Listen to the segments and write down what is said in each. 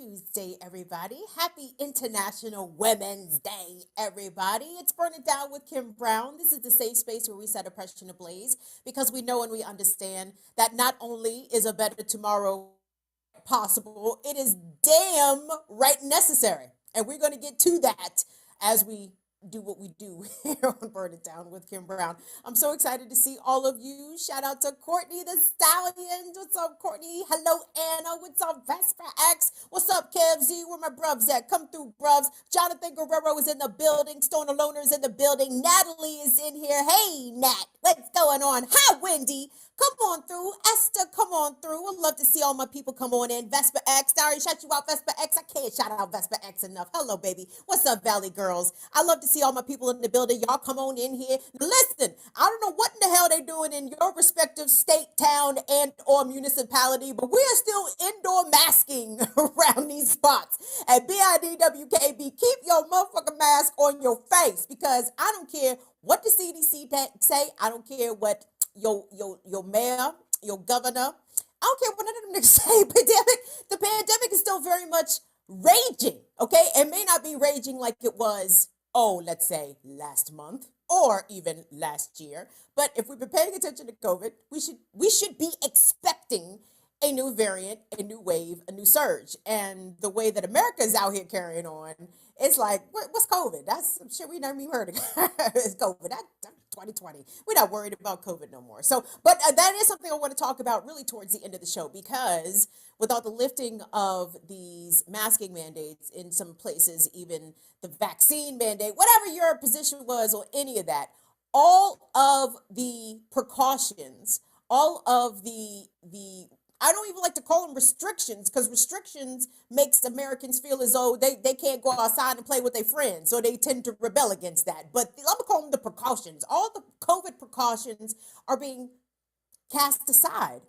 Tuesday, everybody. Happy International Women's Day, everybody. It's Burn It Down with Kim Brown. This is the safe space where we set oppression ablaze because we know and we understand that not only is a better tomorrow possible, it is damn right necessary. And we're going to get to that as we do what we do here on Burn It Down with Kim Brown. I'm so excited to see all of you. Shout out to Courtney the Stallion. What's up, Courtney? Hello, Anna. What's up, Vesper X? What's up, Kev Z? Where my bruvs at? Come through, bruvs. Jonathan Guerrero is in the building. Stoner Loner is in the building. Natalie is in here. Hey, Nat. What's going on? Hi, Wendy. Come on through. Esther, come on through. I'd love to see all my people come on in. Vesper X. Sorry, shout you out, Vesper X. I can't shout out Vesper X enough. Hello, baby. What's up, Valley Girls? I love to see all my people in the building. Y'all come on in here. Listen, I don't know what in the hell they doing in your respective state, town, and or municipality, but we are still indoor masking around these spots. At BIDWKB, keep your motherfucking mask on your face because I don't care what the CDC say. I don't care what your mayor, your governor. I don't care what none of them niggas say. The pandemic is still very much raging. Okay, it may not be raging like it was, let's say last month or even last year. But if we've been paying attention to COVID, we should be expecting a new variant, a new wave, a new surge. And the way that America is out here carrying on, it's like, what's COVID? That's some shit we never even heard of. It's COVID. That's 2020. We're not worried about COVID no more. So, but that is something I want to talk about really towards the end of the show, because without the lifting of these masking mandates in some places, even the vaccine mandate, whatever your position was on any of that, all of the precautions, all of the I don't even like to call them restrictions, because restrictions makes Americans feel as though they can't go outside and play with their friends, so they tend to rebel against that. But I'm gonna call them the precautions. All the COVID precautions are being cast aside.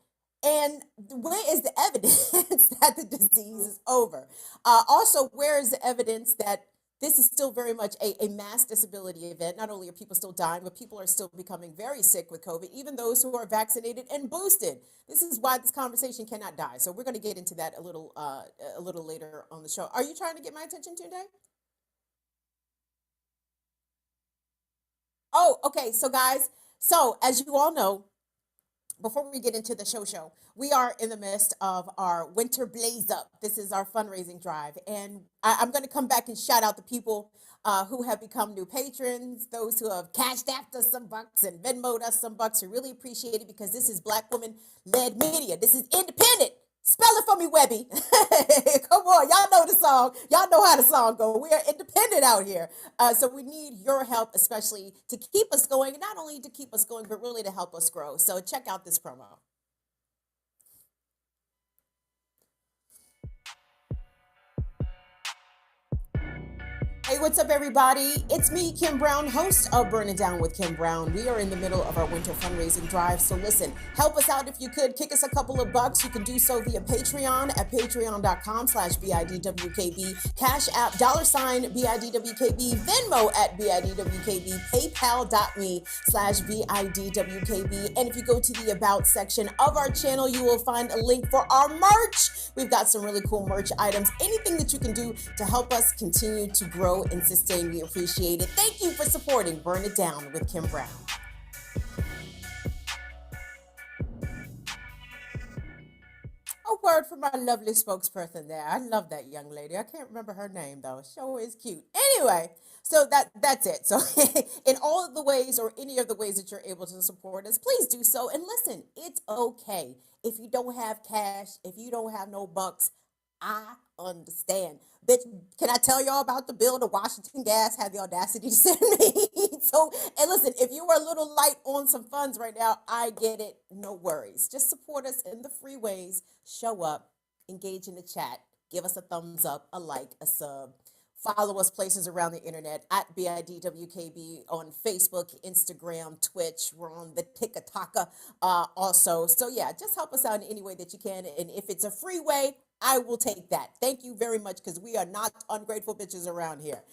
And where is the evidence that the disease is over? Also, where is the evidence that this is still very much a mass disability event? Not only are people still dying, but people are still becoming very sick with COVID, even those who are vaccinated and boosted. This is why this conversation cannot die. So we're going to get into that a little later on the show. Are you trying to get my attention today? Oh, okay. So guys, as you all know, before we get into the show, we are in the midst of our winter blaze up. This is our fundraising drive. And I'm going to come back and shout out the people who have become new patrons, those who have cashed after some bucks and Venmoed us some bucks. We really appreciate it, because this is Black woman led media. This is independent. Spell it for me, Webby. Come on, y'all know the song. Y'all know how the song goes. We are independent out here. So we need your help, especially to keep us going, and not only to keep us going, but really to help us grow. So check out this promo. Hey, what's up, everybody? It's me, Kim Brown, host of Burn It Down with Kim Brown. We are in the middle of our winter fundraising drive. So listen, help us out if you could. Kick us a couple of bucks. You can do so via Patreon at patreon.com/BIDWKB, Cash App, $BIDWKB, Venmo at BIDWKB, PayPal.me/BIDWKB. And if you go to the About section of our channel, you will find a link for our merch. We've got some really cool merch items. Anything that you can do to help us continue to grow and sustain, we appreciate it. Thank you for supporting Burn It Down with Kim Brown. A word from my lovely spokesperson there. I love that young lady. I can't remember her name though. Show is cute. Anyway, so that's it. So in all of the ways, or any of the ways that you're able to support us, please do so. And listen, it's okay if you don't have cash, if you don't have no bucks. I understand. Bitch, can I tell y'all about the bill the Washington Gas had the audacity to send me? So, and listen, if you are a little light on some funds right now, I get it. No worries. Just support us in the free ways. Show up, engage in the chat, give us a thumbs up, a like, a sub. Follow us places around the internet at BIDWKB on Facebook, Instagram, Twitch. We're on the TikTok also. So yeah, just help us out in any way that you can. And if it's a free way, I will take that. Thank you very much, because we are not ungrateful bitches around here.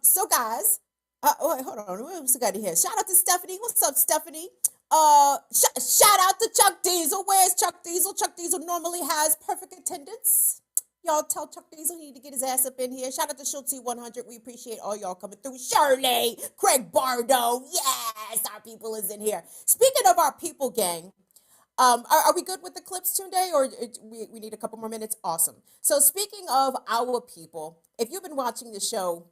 So guys, wait, hold on. What else we got in here? Shout out to Stephanie. What's up, Stephanie? Shout out to Chuck Diesel. Where's Chuck Diesel? Chuck Diesel normally has perfect attendance. Y'all tell Chuck Diesel he need to get his ass up in here. Shout out to Schultz 100. We appreciate all y'all coming through. Shirley, Craig Bardo. Yes, our people is in here. Speaking of our people, gang, are we good with the clips today, or we need a couple more minutes? Awesome. So speaking of our people, if you've been watching the show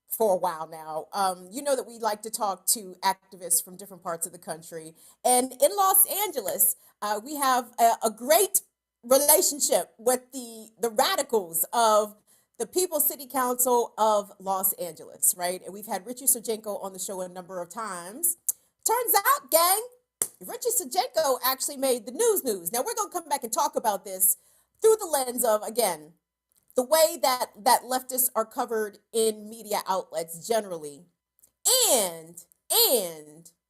for a while now, you know that we like to talk to activists from different parts of the country. And in Los Angeles, we have a great relationship with the radicals of the People's City Council of Los Angeles, right? And we've had Richie Sergenko on the show a number of times. Turns out, gang, Richie Sergenko actually made the news. Now, we're going to come back and talk about this through the lens of, again, the way that leftists are covered in media outlets generally, and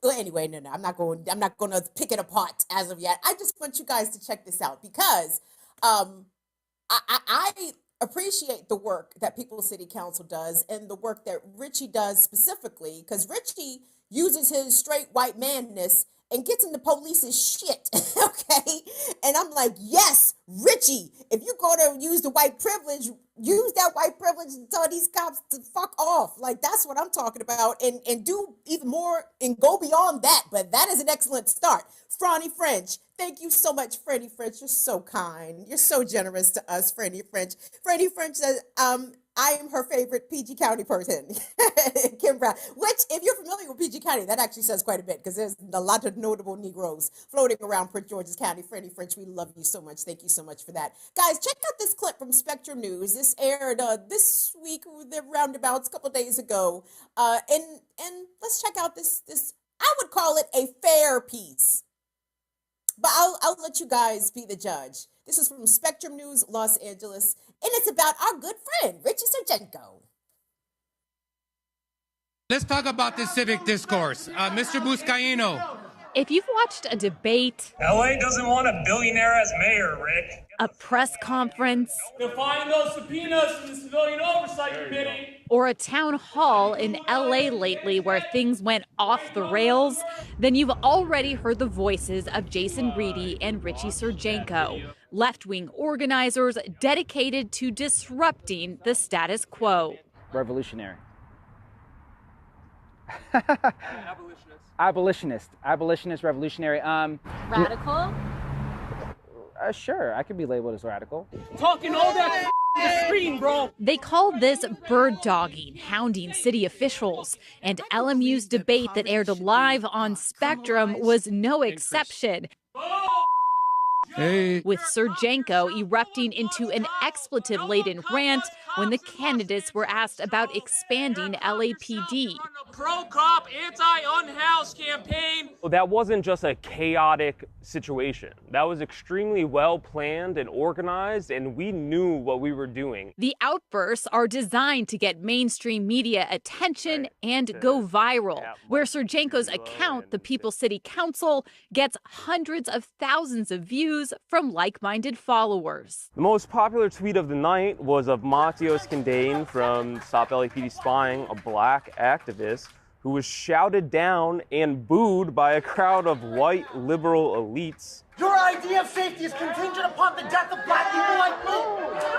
well, anyway, no, I'm not going to pick it apart as of yet. I just want you guys to check this out because I appreciate the work that People's City Council does and the work that Richie does specifically, because Richie uses his straight white manness and gets in the police's shit, okay? And I'm like, yes, Richie, if you go to use the white privilege, use that white privilege and tell these cops to fuck off. Like, that's what I'm talking about, and do even more and go beyond that. But that is an excellent start. Franny French, thank you so much, Franny French. You're so kind. You're so generous to us, Franny French. Franny French says, I am her favorite PG County person, Kim Brown, which, if you're familiar with PG County, that actually says quite a bit because there's a lot of notable Negroes floating around Prince George's County. Franny French, we love you so much. Thank you so much for that. Guys, check out this clip from Spectrum News. This aired this week, the roundabouts, a couple days ago. And let's check out this, I would call it a fair piece. But I'll let you guys be the judge. This is from Spectrum News, Los Angeles, and it's about our good friend, Richie Sergenko. Let's talk about this civic discourse. Mr. Buscaino. If you've watched a debate, LA doesn't want a billionaire as mayor, Rick. A press conference, define those subpoenas from the Civilian Oversight Committee, or a town hall in LA lately where things went off the rails, then you've already heard the voices of Jason Reedy and Richie Sergenko, left-wing organizers dedicated to disrupting the status quo. Revolutionary. abolitionist. Abolitionist, revolutionary. Radical? Sure, I could be labeled as radical. Talking all that the screen, bro. They called this bird dogging, hounding city officials, and LMU's debate that aired live on Spectrum was no exception. Hey. With Sergenko erupting into an expletive-laden rant when the candidates were asked about expanding LAPD. Pro-cop, anti-unhoused campaign. That wasn't just a chaotic situation. That was extremely well planned and organized, and we knew what we were doing. The outbursts are designed to get mainstream media attention and go viral, where Sergenko's account, the People's City Council, gets hundreds of thousands of views from like-minded followers. The most popular tweet of the night was of Matios Kindane from Stop LAPD Spying, a black activist who was shouted down and booed by a crowd of white liberal elites. Your idea of safety is contingent upon the death of black people like me.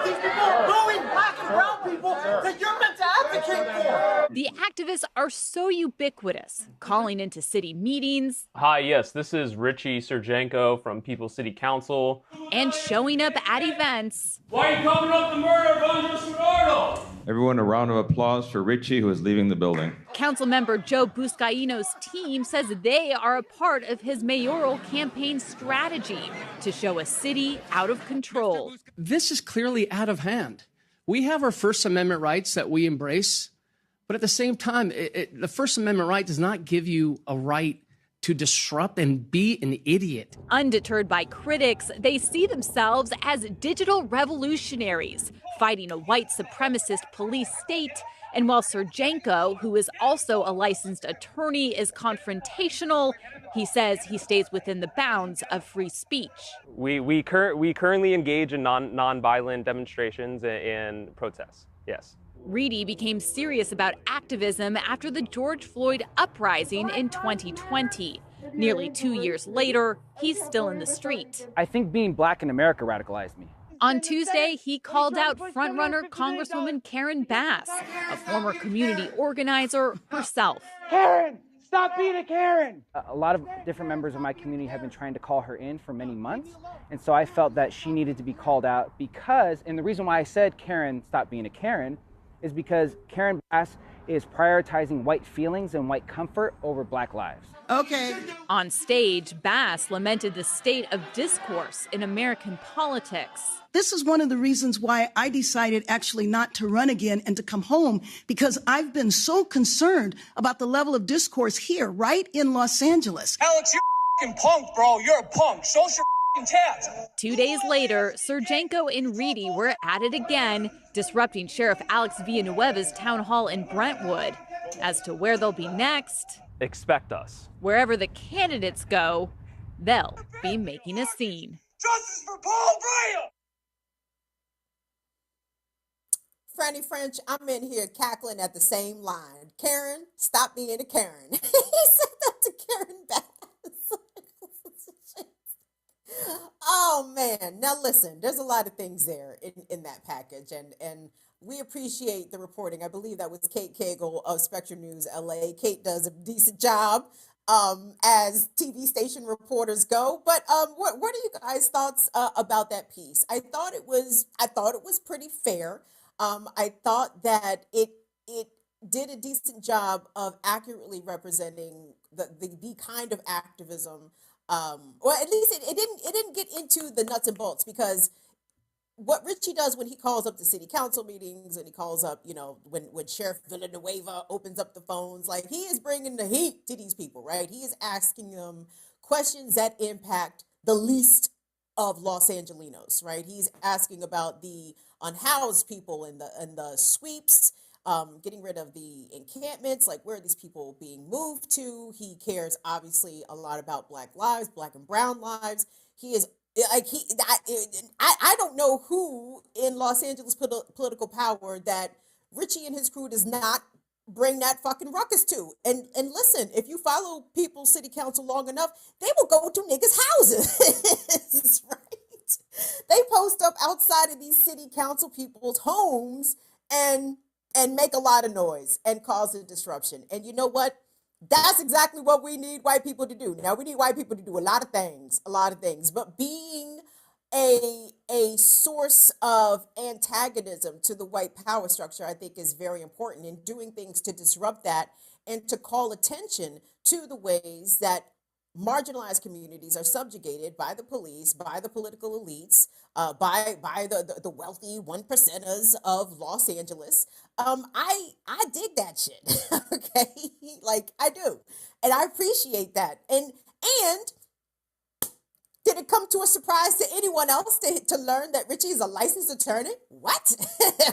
These people are booing black and brown people that you're meant to advocate for. The activists are so ubiquitous, calling into city meetings. Hi, yes, this is Richie Sergenko from People's City Council. And showing up at events. Why are you covering up the murder of Andres Gerardo? Everyone, a round of applause for Richie, who is leaving the building. Councilmember Joe Buscaino's team says they are a part of his mayoral campaign strategy to show a city out of control. This is clearly out of hand. We have our First Amendment rights that we embrace, but at the same time, the First Amendment right does not give you a right to disrupt and be an idiot. Undeterred by critics, they see themselves as digital revolutionaries, fighting a white supremacist police state. And while Sergenko, who is also a licensed attorney, is confrontational, he says he stays within the bounds of free speech. We currently engage in non-violent demonstrations and protests, yes. Reedy became serious about activism after the George Floyd uprising in 2020. Nearly 2 years later, he's still in the street. I think being black in America radicalized me. On Tuesday, he called out frontrunner Congresswoman Karen Bass, a former community organizer herself. Karen, stop being a Karen. A lot of different members of my community have been trying to call her in for many months. And so I felt that she needed to be called out because, and the reason why I said Karen, stop being a Karen, is because Karen Bass is prioritizing white feelings and white comfort over Black lives. Okay. On stage, Bass lamented the state of discourse in American politics. This is one of the reasons why I decided actually not to run again and to come home, because I've been so concerned about the level of discourse here, right in Los Angeles. Alex, you're a punk, bro. You're a punk. Show us your tats. 2 days later, Surjanko and Reedy were at it again, disrupting Sheriff Alex Villanueva's town hall in Brentwood. As to where they'll be next, Expect us. wherever the candidates go, they'll be making a scene. Justice for Paul Brea! Franny French, I'm in here cackling at the same line. Karen, stop being a Karen. He said that to Karen Bass. Oh man. Now listen, there's a lot of things there in that package, and we appreciate the reporting. I believe that was Kate Cagle of Spectrum News LA. Kate does a decent job as TV station reporters go. But what are you guys' thoughts about that piece? I thought it was pretty fair. I thought that it did a decent job of accurately representing the kind of activism, or at least it didn't get into the nuts and bolts, because what Richie does when he calls up the city council meetings and he calls up, when Sheriff Villanueva opens up the phones, like, he is bringing the heat to these people, right? He is asking them questions that impact the least of Los Angelinos, right? He's asking about the unhoused people and the sweeps, getting rid of the encampments, like, where are these people being moved to? He cares obviously a lot about Black lives, Black and brown lives. He is like, I don't know who in Los Angeles political power that Richie and his crew does not bring that fucking ruckus to. And listen, if you follow people's city council long enough, they will go to niggas' houses, right? They post up outside of these city council people's homes and make a lot of noise and cause a disruption. And you know what? That's exactly what we need white people to do. Now, we need white people to do a lot of things, but being a source of antagonism to the white power structure, I think, is very important, in doing things to disrupt that and to call attention to the ways that marginalized communities are subjugated by the police, by the political elites, by the wealthy 1%ers of Los Angeles. I dig that shit. Okay, like, I do, and I appreciate that. And did it come to a surprise to anyone else to learn that Richie is a licensed attorney? What?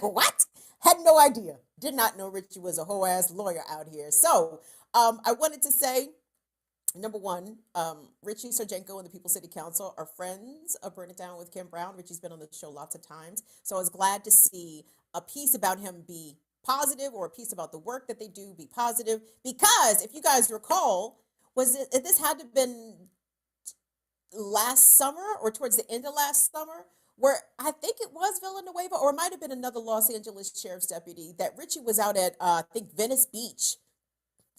What? Had no idea. Did not know Richie was a whole ass lawyer out here. So I wanted to say, number one, Richie Surjanko and the People's City Council are friends of Burn It Down with Kim Brown. Richie's been on the show lots of times. So I was glad to see a piece about him be positive, or a piece about the work that they do be positive. Because if you guys recall, this had to have been last summer or towards the end of last summer, where I think it was Villanueva, or it might have been another Los Angeles sheriff's deputy, that Richie was out at, I think, Venice Beach,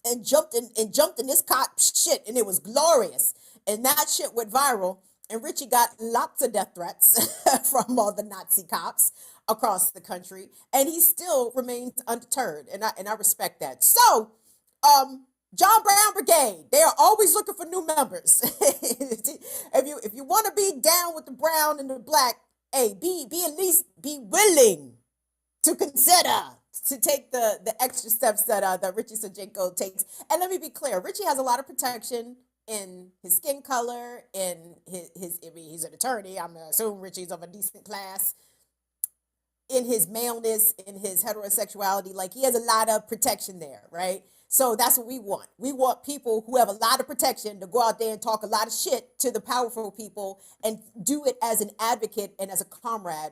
and jumped in this cop shit, and it was glorious. And that shit went viral, and Richie got lots of death threats from all the Nazi cops across the country, and he still remains undeterred, and I respect that. So, John Brown Brigade, they are always looking for new members. If you want to be down with the brown and the black, hey, at least be willing to consider to take the extra steps that Richie Surjanko takes. And let me be clear, Richie has a lot of protection in his skin color, in he's an attorney. I'm assuming Richie's of a decent class. In his maleness, in his heterosexuality, like, he has a lot of protection there, right? So that's what we want. We want people who have a lot of protection to go out there and talk a lot of shit to the powerful people, and do it as an advocate and as a comrade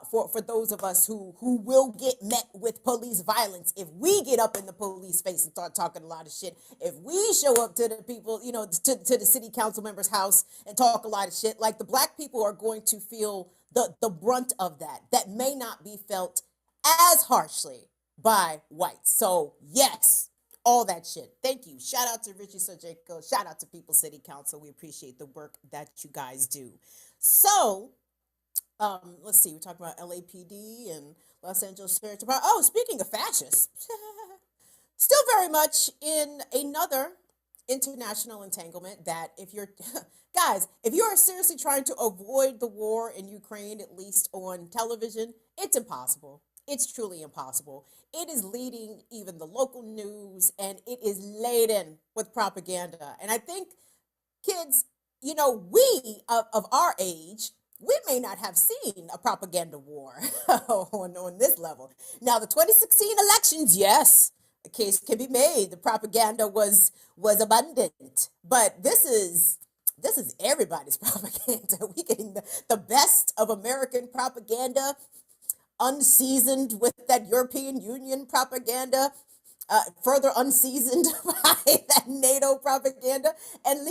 for those of us who will get met with police violence if we get up in the police face and start talking a lot of shit. If we show up to the people, to the city council member's house and talk a lot of shit, like, the black people are going to feel the brunt of that may not be felt as harshly by whites. So yes, all that shit. Thank you. Shout out to Richie Sojenko. Shout out to People City Council. We appreciate the work that you guys do. So let's see. We're talking about LAPD and Los Angeles Sheriff's Department. Oh, speaking of fascists, still very much in another international entanglement that if you're guys, if you are seriously trying to avoid the war in Ukraine, at least on television, it's impossible. It's truly impossible. It is leading even the local news, and it is laden with propaganda. And I think kids, you know, we of our age, we may not have seen a propaganda war on this level. Now, the 2016 elections, yes, a case can be made. The propaganda was abundant, but this is everybody's propaganda. We getting the best of American propaganda, unseasoned with that European Union propaganda, further unseasoned by that NATO propaganda, and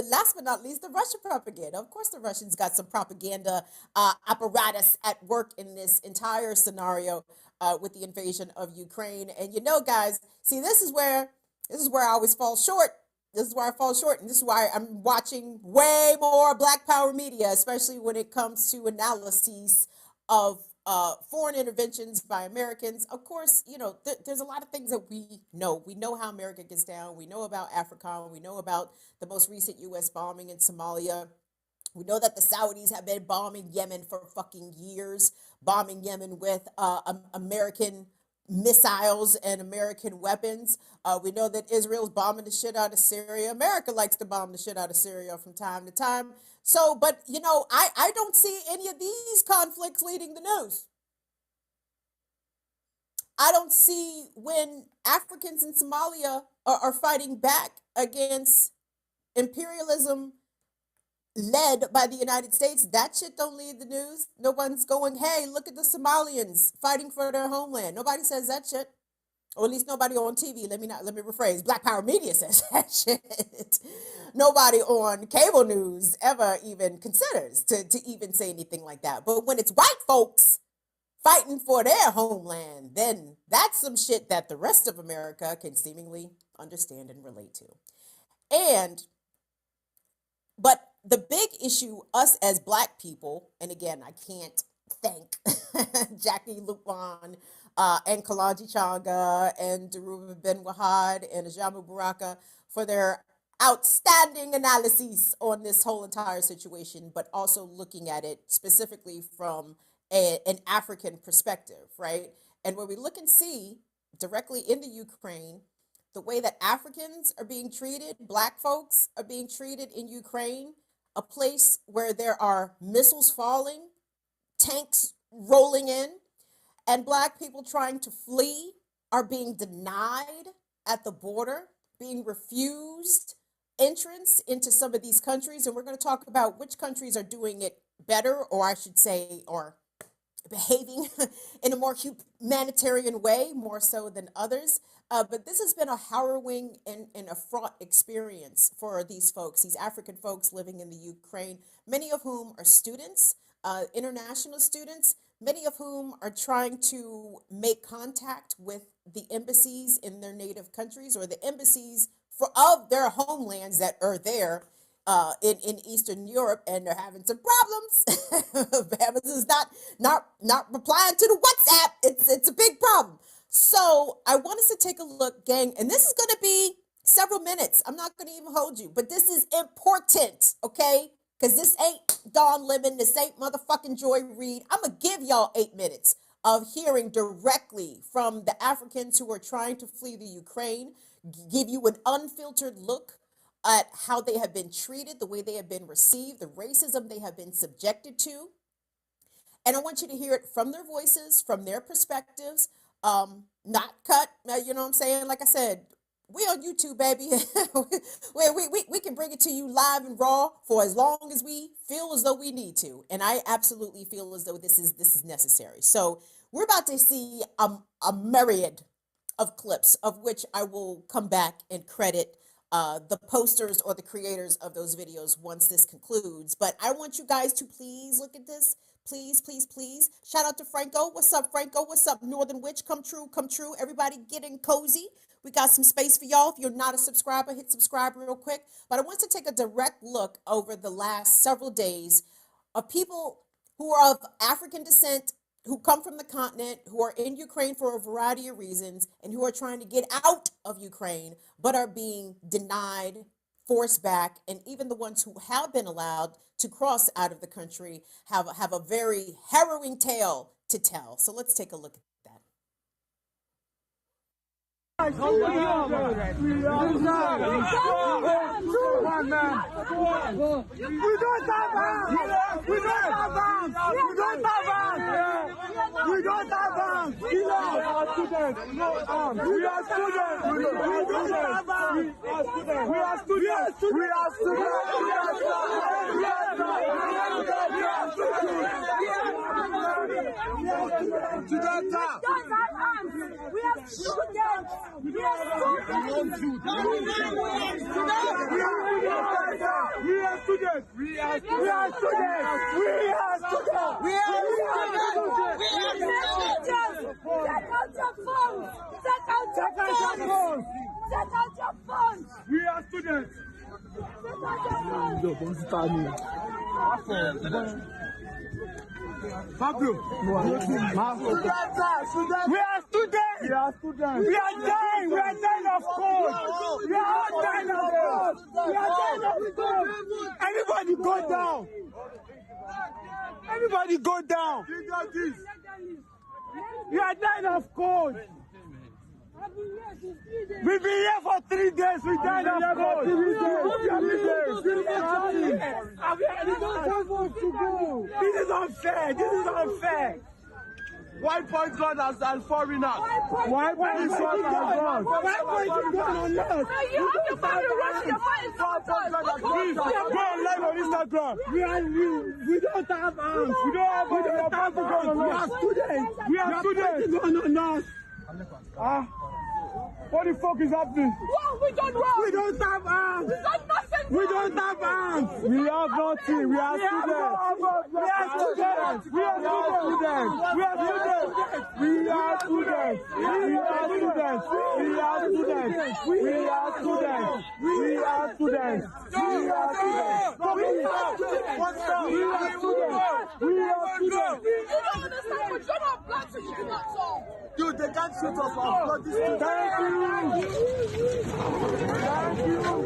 last but not least, the Russian propaganda. Of course, the Russians got some propaganda apparatus at work in this entire scenario with the invasion of Ukraine. And you know, guys, see, this is where I always fall short. This is where I fall short, and this is why I'm watching way more Black Power media, especially when it comes to analyses of foreign interventions by Americans. Of course, you know, there's a lot of things that we know. We know how America gets down. We know about AFRICOM. We know about the most recent U.S. bombing in Somalia. We know that the Saudis have been bombing Yemen for fucking years, bombing Yemen with American missiles and American weapons. We know that Israel's bombing the shit out of Syria. America likes to bomb the shit out of Syria from time to time. So, but, you know, I don't see any of these conflicts leading the news. I don't see when Africans in Somalia are fighting back against imperialism led by the United States. That shit don't lead the news. No one's going, hey, look at the Somalians fighting for their homeland. Nobody says that shit. Or at least nobody on TV. Let me rephrase. Black Power Media says that shit. Nobody on cable news ever even considers to even say anything like that. But when it's white folks fighting for their homeland, then that's some shit that the rest of America can seemingly understand and relate to. But the big issue, us as Black people, and again, I can't thank Jackie Luqman and Kalanji Changa and Daruba Ben Wahad and Ajamu Baraka for their outstanding analyses on this whole entire situation, but also looking at it specifically from an African perspective, right? And where we look and see directly in the Ukraine, the way that Africans are being treated, Black folks are being treated in Ukraine, a place where there are missiles falling, tanks rolling in, and Black people trying to flee are being denied at the border, being refused entrance into some of these countries. And we're going to talk about which countries are doing it better, or I should say, or behaving in a more humanitarian way, more so than others. But this has been a harrowing and a fraught experience for these folks, these African folks living in the Ukraine, many of whom are students, international students, many of whom are trying to make contact with the embassies in their native countries or the embassies of their homelands that are there in Eastern Europe, and they're having some problems. Amazon's not replying to the WhatsApp. It's a big problem. So I want us to take a look, gang, and this is going to be several minutes. I'm not going to even hold you, but this is important, okay? Because this ain't Dawn Lemon, this ain't motherfucking Joy Reid. I'm going to give y'all 8 minutes of hearing directly from the Africans who are trying to flee the Ukraine, give you an unfiltered look at how they have been treated, the way they have been received, the racism they have been subjected to. And I want you to hear it from their voices, from their perspectives, not cut, you know what I'm saying? Like I said, we on YouTube, baby. we can bring it to you live and raw for as long as we feel as though we need to. And I absolutely feel as though this is necessary. So we're about to see a myriad of clips, of which I will come back and credit the posters or the creators of those videos once this concludes. But I want you guys to please look at this. Please, please, please. Shout out to Franco. What's up, Franco? What's up, Northern Witch? Come true, come true. Everybody getting cozy. We got some space for y'all. If you're not a subscriber, hit subscribe real quick. But I want to take a direct look over the last several days of people who are of African descent, who come from the continent, who are in Ukraine for a variety of reasons, and who are trying to get out of Ukraine, but are being denied, forced back, and even the ones who have been allowed to cross out of the country have a very harrowing tale to tell. So let's take a look at that. We don't have arms. We don't have arms. We don't have arms. We don't have arms. We are students. No arms. We are students. We don't have arms. We are students. We are students. We are students. We are students. Pablo, we are students. We are students. We are dying. We are dying of cold. We are dying of cold. We are dying of cold. Everybody go down. Everybody go down. We are dying of cold. We've been here for 3 days. We died of cold. This is unfair. This is unfair. Why point gun as foreigners? Why point gun as guns? Why point gun on us? You have to find the rest of your mind. Please, go on live on Instagram. We don't have arms. We don't have guns. We are students. We are students. Gun on us. What the fuck is happening? What? We don't know. We don't have arms. We got nothing. We don't have arms. We have nothing. We are students. We are students. We are students. We are students. We are students. We are students. We are students. We are students. We are students. We are students. What's up? We are students. We are students. You don't understand what you're not black, so you cannot solve. Dude, they can't shoot us off. Blood is thank you. Thank you.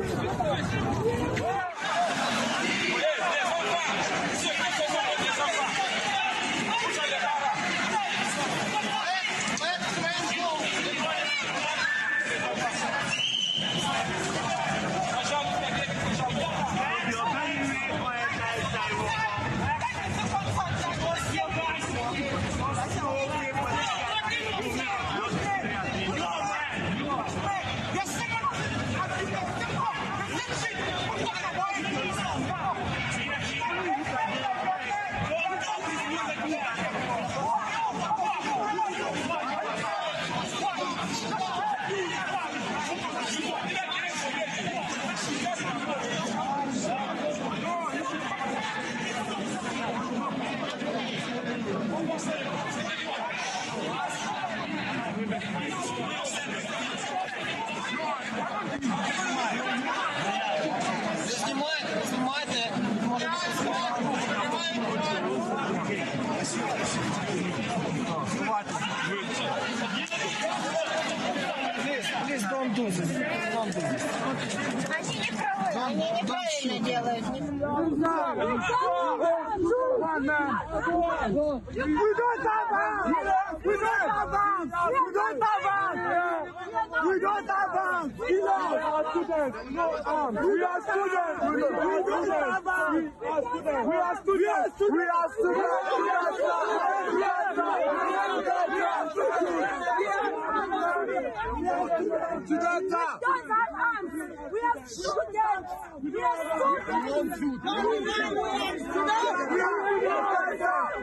Please don't do this. Don't do this. Они неправильно делают. We don't have arms. We don't have arms. We don't have arms. We don't have arms. We are students. No arms. We are students. We don't have arms. We are students. We are students. We are students. We are students. We are students.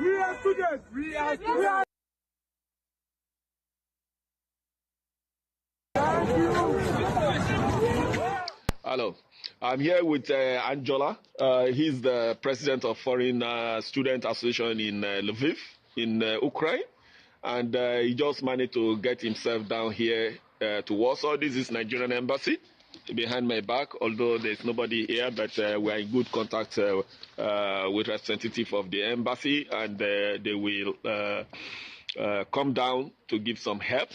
We are students. We are Alors, I'm here with Angela. He's the president of Foreign Student Association in Lviv, in Ukraine. And he just managed to get himself down here to Warsaw. This is Nigerian embassy behind my back, although there's nobody here, but we're in good contact with representative of the embassy, and they will come down to give some help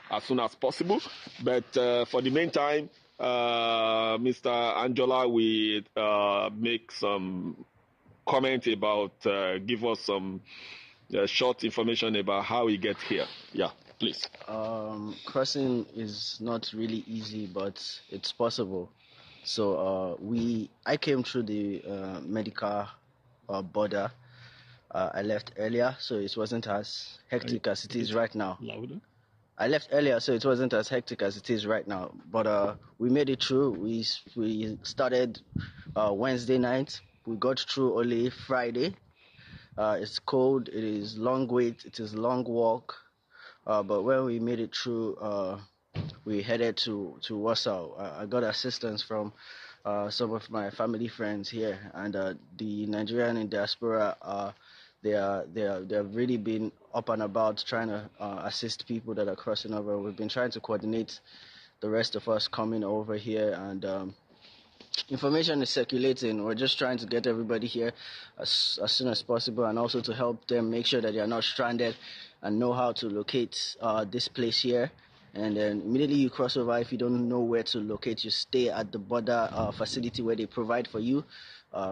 as soon as possible. But for the meantime, Mr. Angela will make some comment about, give us some short information about how he get here. Yeah, please. Crossing is not really easy, but it's possible. So I came through the medical border. I left earlier, so it wasn't as hectic as it is right now. Louder. I left earlier, so it wasn't as hectic as it is right now. But we made it through. We started Wednesday night. We got through only Friday. It's cold. It is long wait. It is long walk. But when we made it through, we headed to Warsaw. I got assistance from some of my family friends here, and the Nigerian in diaspora. They have really been up and about trying to assist people that are crossing over. We've been trying to coordinate the rest of us coming over here, and information is circulating. We're just trying to get everybody here as soon as possible, and also to help them make sure that they are not stranded and know how to locate this place here. And then immediately you cross over, if you don't know where to locate, you stay at the border facility where they provide for you.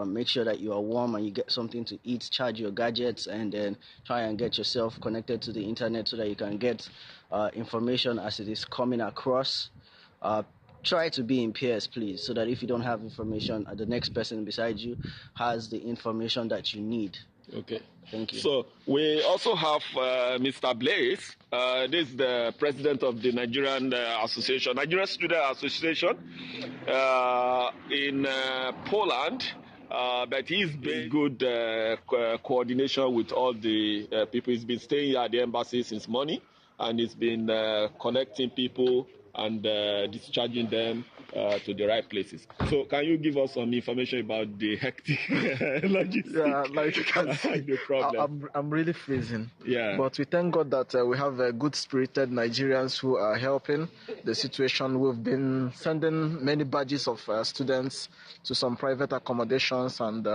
Make sure that you are warm and you get something to eat, charge your gadgets, and then try and get yourself connected to the internet so that you can get information as it is coming across. Try to be in pairs, please, so that if you don't have information, the next person beside you has the information that you need. Okay. Thank you. So we also have Mr. Blaze. This is the president of the Nigerian Nigerian Student Association in Poland. But he's been good coordination with all the people. He's been staying at the embassy since morning, and he's been connecting people and discharging them to the right places. So can you give us some information about the hectic logistics? Yeah, like you can see, the problem. I'm really freezing. Yeah. But we thank God that we have good-spirited Nigerians who are helping the situation. We've been sending many badges of students to some private accommodations, and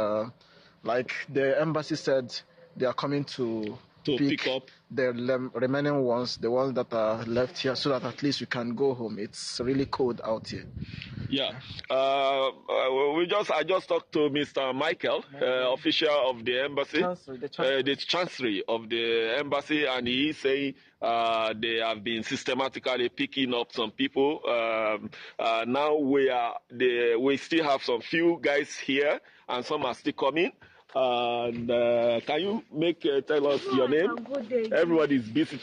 like the embassy said, they are coming to pick up the remaining ones, the ones that are left here, so that at least we can go home. It's really cold out here. Yeah. I just talked to Mr. Michael, official of the embassy, the chancery of the embassy, and he's saying they have been systematically picking up some people. Now we still have some few guys here, and some are still coming. And can you tell us your name? Everybody's busy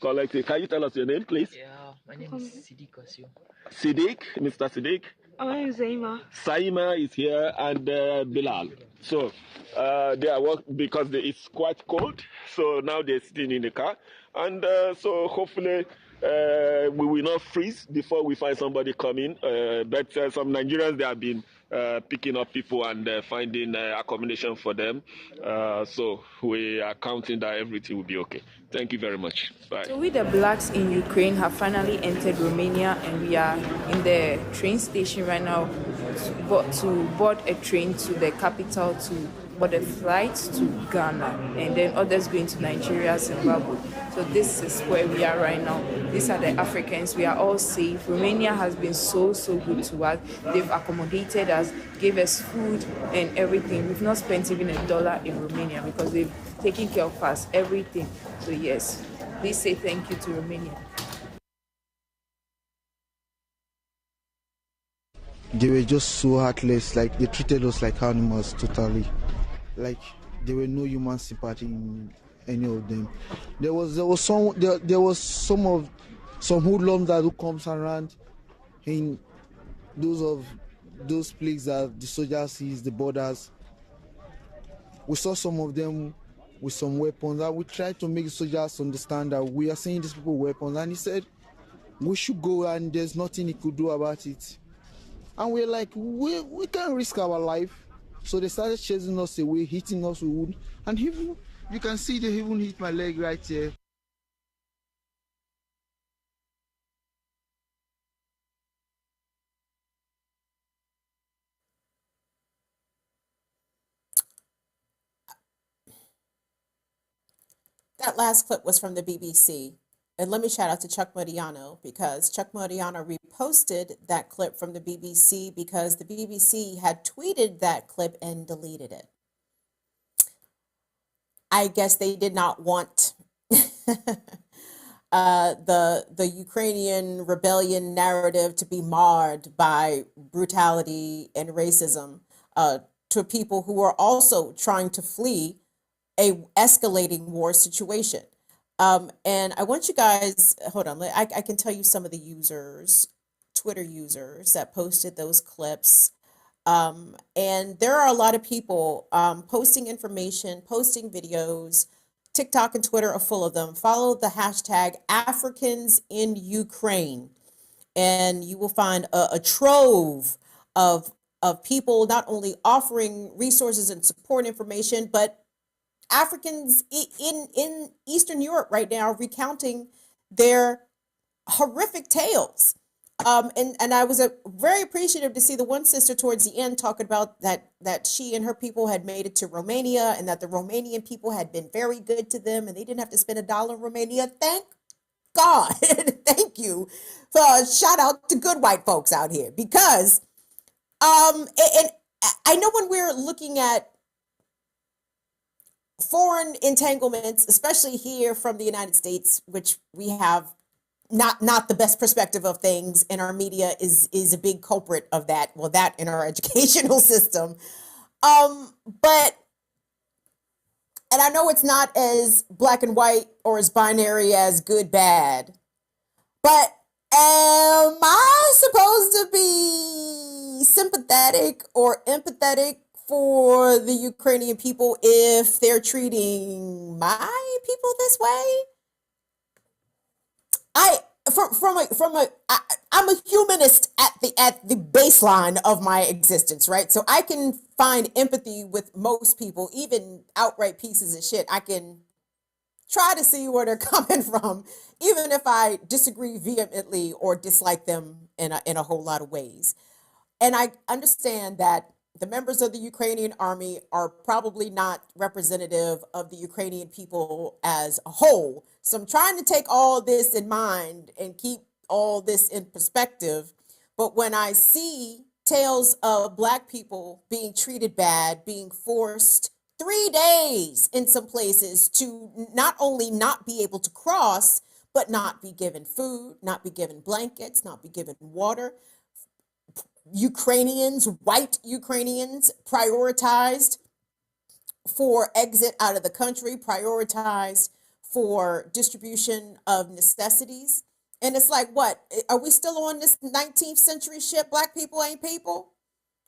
collecting. Can you tell us your name, please? Yeah, my name is Siddiq Wasio. Siddiq, Mr. Siddiq. My name is Zaima. Saima is here, and Bilal. So they are working because it's quite cold. So now they're sitting in the car, and so hopefully we will not freeze before we find somebody coming. But some Nigerians, they have been picking up people and finding accommodation for them. So we are counting that everything will be okay. Thank you very much. Bye. So we, the blacks in Ukraine, have finally entered Romania, and we are in the train station right now to board a train to the capital to board a flight to Ghana, and then others going to Nigeria, Zimbabwe. So this is where we are right now. These are the Africans. We are all safe. Romania has been so good to us. They've accommodated us, gave us food and everything. We've not spent even $1 in Romania because they've taken care of us, everything. So yes, please say thank you to Romania. They were just so heartless, like they treated us like animals totally. Like there were no human sympathy in any of them. There was some hoodlums that who comes around in those places that the soldiers sees, the borders. We saw some of them with some weapons, and we tried to make the soldiers understand that we are sending these people weapons, and he said we should go and there's nothing he could do about it. And we're like, we can't risk our life. So they started chasing us away, hitting us with wood. And even, you can see they even hit my leg right here. That last clip was from the BBC. And let me shout out to Chuck Modiano because Chuck Modiano reposted that clip from the BBC because the BBC had tweeted that clip and deleted it. I guess they did not want the Ukrainian rebellion narrative to be marred by brutality and racism to people who are also trying to flee a escalating war situation. And I want you guys, hold on, I can tell you some of the users, Twitter users that posted those clips. And there are a lot of people posting information, posting videos. TikTok and Twitter are full of them. Follow the hashtag Africans in Ukraine, and you will find a trove of people not only offering resources and support information, but Africans in Eastern Europe right now recounting their horrific tales. And I was very appreciative to see the one sister towards the end talking about that she and her people had made it to Romania and that the Romanian people had been very good to them and they didn't have to spend $1 in Romania. Thank God. Thank you. Shout out to good white folks out here because and I know when we're looking at foreign entanglements, especially here from the United States, which we have not the best perspective of things, and our media is a big culprit of that. Well, that in our educational system. But and I know it's not as black and white or as binary as good, bad, but am I supposed to be sympathetic or empathetic for the Ukrainian people if they're treating my people this way? I'm a humanist at the baseline of my existence, right? So I can find empathy with most people, even outright pieces of shit. I can try to see where they're coming from, even if I disagree vehemently or dislike them in a whole lot of ways. And I understand that the members of the Ukrainian army are probably not representative of the Ukrainian people as a whole. So I'm trying to take all this in mind and keep all this in perspective. But when I see tales of Black people being treated bad, being forced 3 days in some places to not only not be able to cross, but not be given food, not be given blankets, not be given water, Ukrainians, white Ukrainians, prioritized for exit out of the country, prioritized for distribution of necessities. And it's like, what? Are we still on this 19th century shit? Black people ain't people.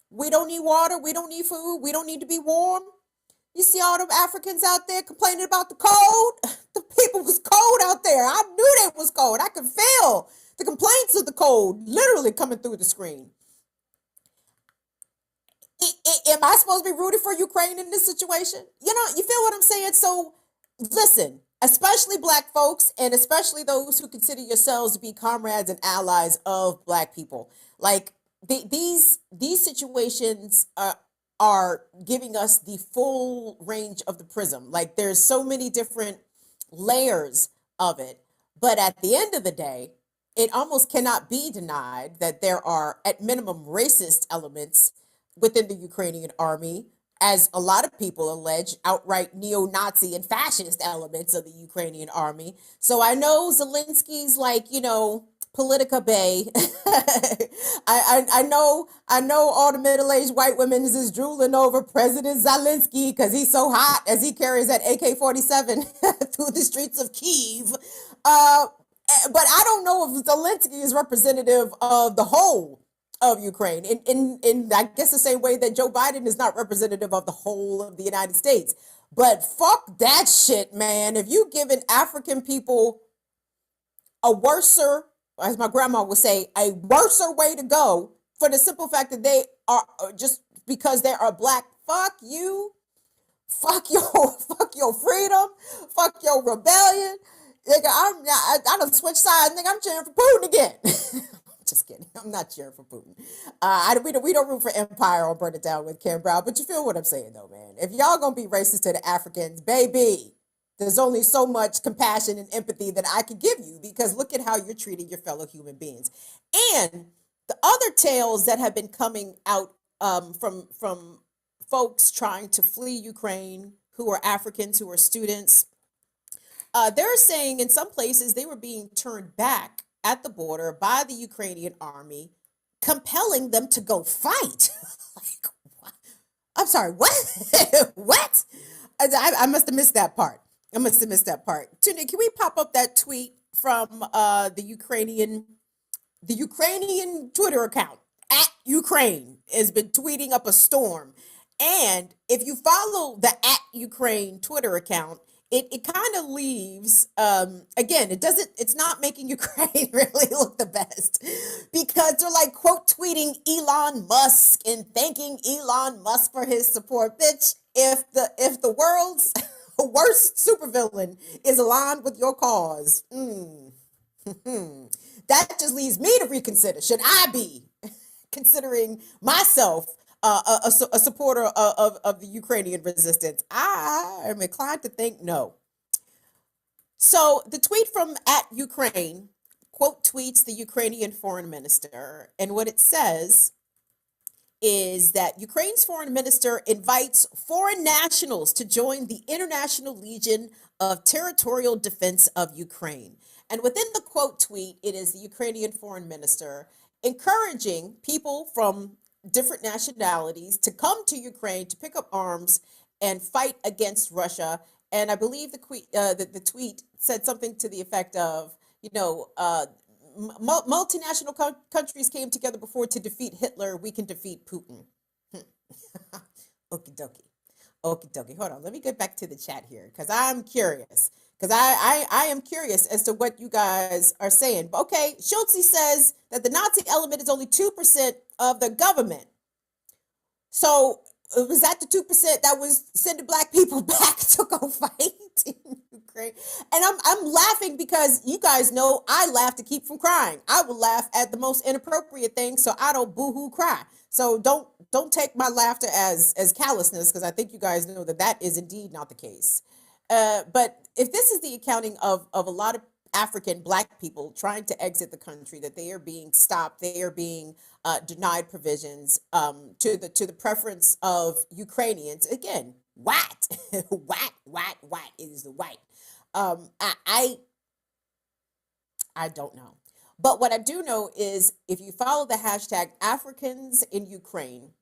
We don't need water. We don't need food. We don't need to be warm. You see all them Africans out there complaining about the cold? The people was cold out there. I knew they was cold. I could feel the complaints of the cold literally coming through the screen. Am I supposed to be rooting for Ukraine in this situation? You know, you feel what I'm saying? So listen, especially Black folks and especially those who consider yourselves to be comrades and allies of Black people. Like these situations are giving us the full range of the prism. Like there's so many different layers of it. But at the end of the day, it almost cannot be denied that there are at minimum racist elements within the Ukrainian army, as a lot of people allege, outright neo-Nazi and fascist elements of the Ukrainian army. So I know Zelensky's like, you know, Politica Bay. I know all the middle-aged white women is just drooling over President Zelensky because he's so hot as he carries that AK-47 through the streets of Kyiv. But I don't know if Zelensky is representative of the whole of Ukraine in I guess the same way that Joe Biden is not representative of the whole of the United States. But fuck that shit, man. If you giving African people a worser, as my grandma would say, a worser way to go for the simple fact that they are just because they are black. Fuck you. Fuck your fuck your freedom. Fuck your rebellion. Nigga, I done switched sides. Nigga, I'm cheering for Putin again. Just kidding. I'm not cheering for Putin. We don't root for empire or burn it down with Kim Brown, but you feel what I'm saying though, man. If y'all gonna be racist to the Africans, baby, there's only so much compassion and empathy that I can give you, because look at how you're treating your fellow human beings. And the other tales that have been coming out from folks trying to flee Ukraine, who are Africans, who are students, they're saying in some places they were being turned back at the border by the Ukrainian army, compelling them to go fight. Like, what? I'm sorry, what? What? I must have missed that part. Tunde, can we pop up that tweet from the Ukrainian Twitter account at Ukraine has been tweeting up a storm. And if you follow the at Ukraine Twitter account, it kind of leaves, again, it's not making Ukraine really look the best, because they're like quote tweeting Elon Musk and thanking Elon Musk for his support. Bitch, if the world's worst supervillain is aligned with your cause, that just leaves me to reconsider. Should I be considering myself a supporter of the Ukrainian resistance? I am inclined to think no. So the tweet from at Ukraine quote tweets the Ukrainian foreign minister, and what it says is that Ukraine's foreign minister invites foreign nationals to join the International Legion of Territorial Defense of Ukraine. And within the quote tweet, it is the Ukrainian foreign minister encouraging people from different nationalities to come to Ukraine to pick up arms and fight against Russia. And I believe the tweet said something to the effect of, multinational countries came together before to defeat Hitler. We can defeat Putin. Okie dokie. Hold on. Let me get back to the chat here, because I'm curious. Because I am curious as to what you guys are saying. Okay, Schultze says that the Nazi element is only 2% of the government. So was that the 2% that was sending black people back to go fight in Ukraine? And I'm laughing because you guys know I laugh to keep from crying. I will laugh at the most inappropriate things so I don't boo-hoo cry. So don't take my laughter as callousness, because I think you guys know that is indeed not the case. But if this is the accounting of a lot of African black people trying to exit the country, that they are being stopped, they are being denied provisions to the preference of Ukrainians. Again, what is the white? I don't know. But what I do know is if you follow the hashtag Africans in Ukraine,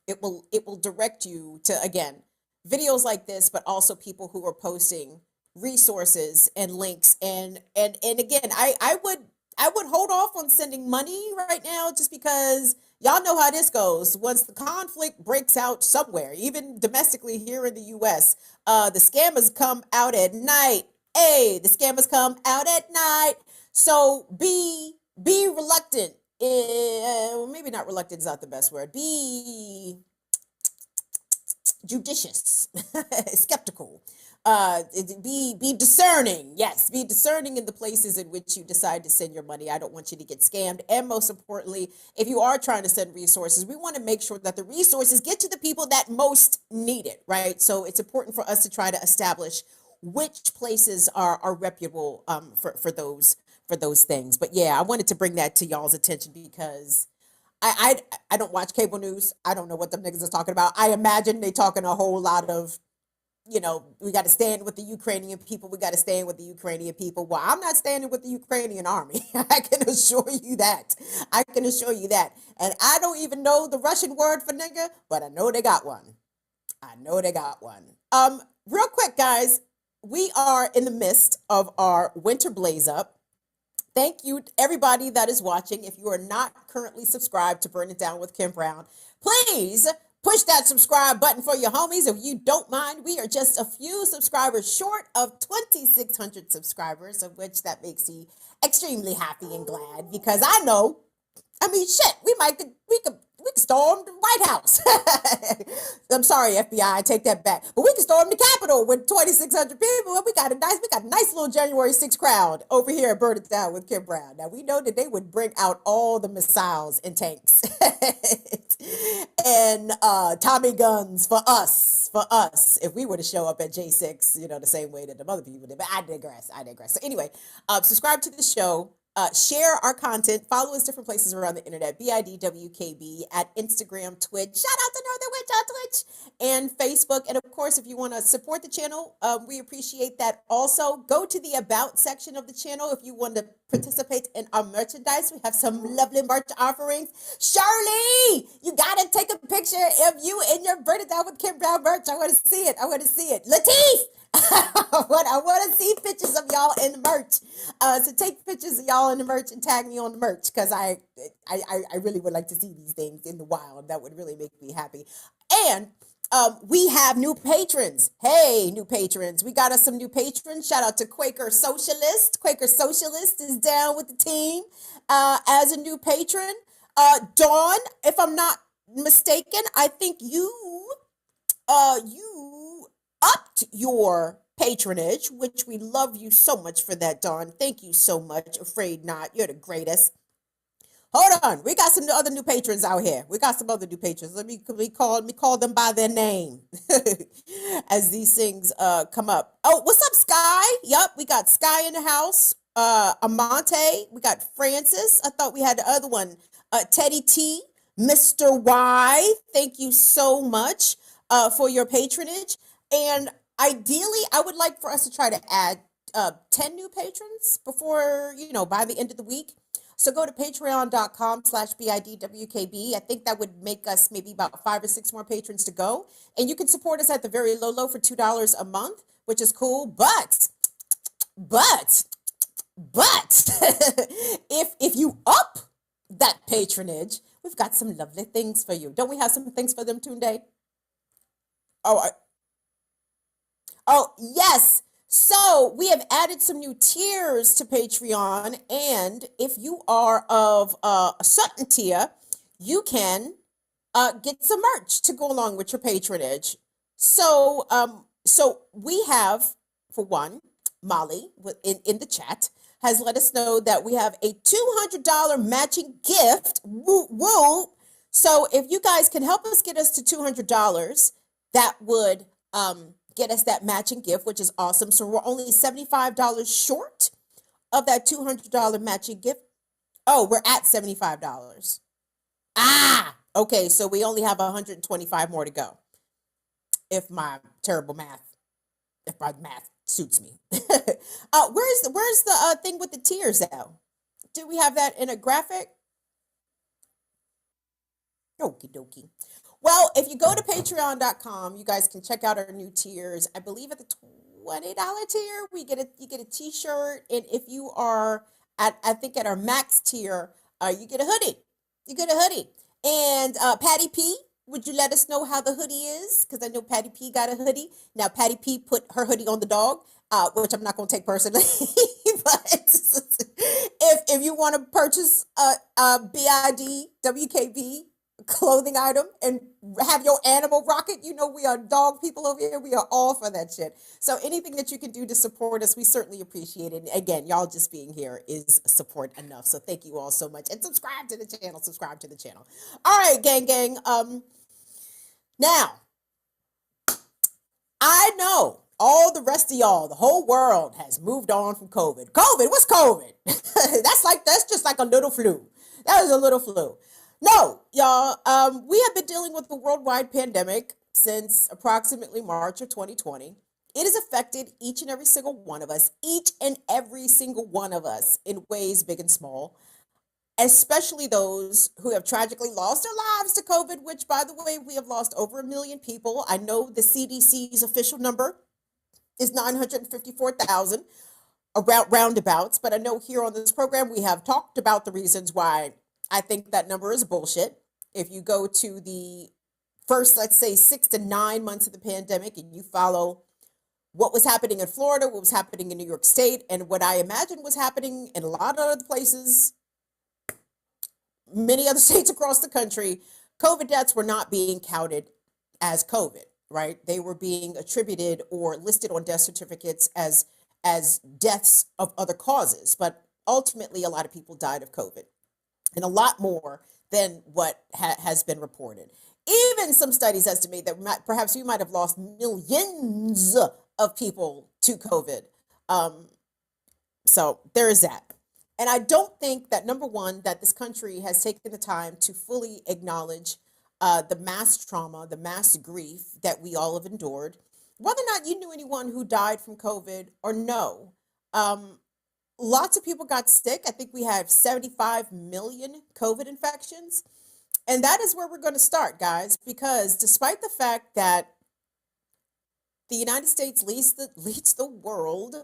it will direct you to, again, videos like this, but also people who are posting resources and links. And again, I would hold off on sending money right now, just because y'all know how this goes. Once the conflict breaks out somewhere, even domestically here in the US, the scammers come out at night. Hey, the scammers come out at night. So be reluctant. Maybe not reluctant is not the best word. Be judicious, skeptical, be discerning. Yes, be discerning in the places in which you decide to send your money. I don't want you to get scammed. And most importantly, if you are trying to send resources, we want to make sure that the resources get to the people that most need it, right? So it's important for us to try to establish which places are reputable for those things. But yeah, I wanted to bring that to y'all's attention because I don't watch cable news. I don't know what them niggas is talking about. I imagine they talking a whole lot of, we got to stand with the Ukrainian people. We got to stand with the Ukrainian people. Well, I'm not standing with the Ukrainian army. I can assure you that. And I don't even know the Russian word for nigga, but I know they got one. Real quick, guys, we are in the midst of our winter blaze up. Thank you, everybody that is watching. If you are not currently subscribed to Burn It Down with Kim Brown, please push that subscribe button for your homies. If you don't mind, we are just a few subscribers short of 2,600 subscribers, of which that makes me extremely happy and glad, because I know I mean, shit, we could storm the White House. I'm sorry, FBI, take that back. But we can storm the Capitol with 2,600 people. We got a nice little January 6th crowd over here at Burn It Down with Kim Brown. Now we know that they would bring out all the missiles and tanks and Tommy guns for us. If we were to show up at J6, the same way that the other people did. But I digress. So anyway, subscribe to the show. Share our content. Follow us different places around the internet. BIDWKB at Instagram, Twitch. Shout out to Northern Witch on Twitch and Facebook. And of course, if you want to support the channel, we appreciate that. Also, go to the About section of the channel if you want to participate in our merchandise. We have some lovely merch offerings. Shirley, you got to take a picture of you in your Burn It Down with Kim Brown merch. I want to see it. Lateef! I want to see pictures of y'all in the merch. So take pictures of y'all in the merch and tag me on the merch because I really would like to see these things in the wild. That would really make me happy. And we have new patrons. Hey, new patrons. We got us some new patrons. Shout out to Quaker Socialist. Quaker Socialist is down with the team as a new patron. Dawn, if I'm not mistaken, I think you upped your patronage, which we love you so much for that, Dawn. Thank you so much. Afraid not. You're the greatest. Hold on. We got some other new patrons out here. Let me call them by their name as these things come up. Oh, what's up, Sky? Yup, we got Sky in the house. Amante. We got Francis. I thought we had the other one. Teddy T. Mr. Y. Thank you so much for your patronage. And ideally, I would like for us to try to add 10 new patrons before, by the end of the week. So go to patreon.com/BIDWKB. I think that would make us maybe about 5 or 6 more patrons to go. And you can support us at the very low for $2 a month, which is cool. But if you up that patronage, we've got some lovely things for you. Don't we have some things for them, Tunde? Oh, yes. So we have added some new tiers to Patreon. And if you are of a certain tier, you can get some merch to go along with your patronage. So we have, for one, Molly in the chat has let us know that we have a $200 matching gift. Woo, woo. So if you guys can help us get us to $200, that would get us that matching gift, which is awesome. So we're only $75 short of that $200 matching gift. Oh, we're at $75. Okay. So we only have 125 more to go. If my math suits me. Where's the thing with the tiers though? Do we have that in a graphic? Okie dokie. Well, if you go to patreon.com, you guys can check out our new tiers. I believe at the $20 tier, you get a t-shirt. And if you are at our max tier, you get a hoodie. And Patty P, would you let us know how the hoodie is? Because I know Patty P got a hoodie. Now, Patty P put her hoodie on the dog, which I'm not going to take personally. But if you want to purchase a BIDWKB clothing item and have your animal rocket, we are dog people over here. We are all for that shit. So anything that you can do to support us, we certainly appreciate it. And again, y'all just being here is support enough. So thank you all so much. And subscribe to the channel. All right, gang. Now, I know all the rest of y'all, the whole world has moved on from COVID. What's COVID? That's just like a little flu. That was a little flu. No, y'all, we have been dealing with the worldwide pandemic since approximately March of 2020. It has affected each and every single one of us in ways big and small, especially those who have tragically lost their lives to COVID, which, by the way, we have lost over 1 million people. I know the CDC's official number is 954,000, around roundabouts, but I know here on this program we have talked about the reasons why I think that number is bullshit. If you go to the first, let's say, 6 to 9 months of the pandemic and you follow what was happening in Florida, what was happening in New York State, and what I imagine was happening in a lot of other places, many other states across the country, COVID deaths were not being counted as COVID, right? They were being attributed or listed on death certificates as deaths of other causes. But ultimately, a lot of people died of COVID, and a lot more than what has been reported. Even some studies estimate that perhaps we might have lost millions of people to COVID. So there is that. And I don't think that, number one, that this country has taken the time to fully acknowledge the mass trauma, the mass grief that we all have endured. Whether or not you knew anyone who died from COVID or no, lots of people got sick. I think we have 75 million COVID infections. And that is where we're going to start, guys, because despite the fact that the United States leads the world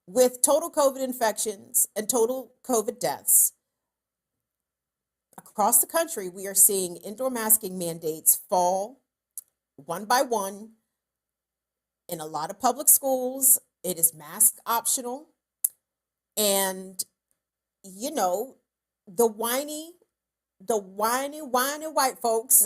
with total COVID infections and total COVID deaths, across the country, we are seeing indoor masking mandates fall one by one. In a lot of public schools, it is mask optional. And, you know, the whiny white folks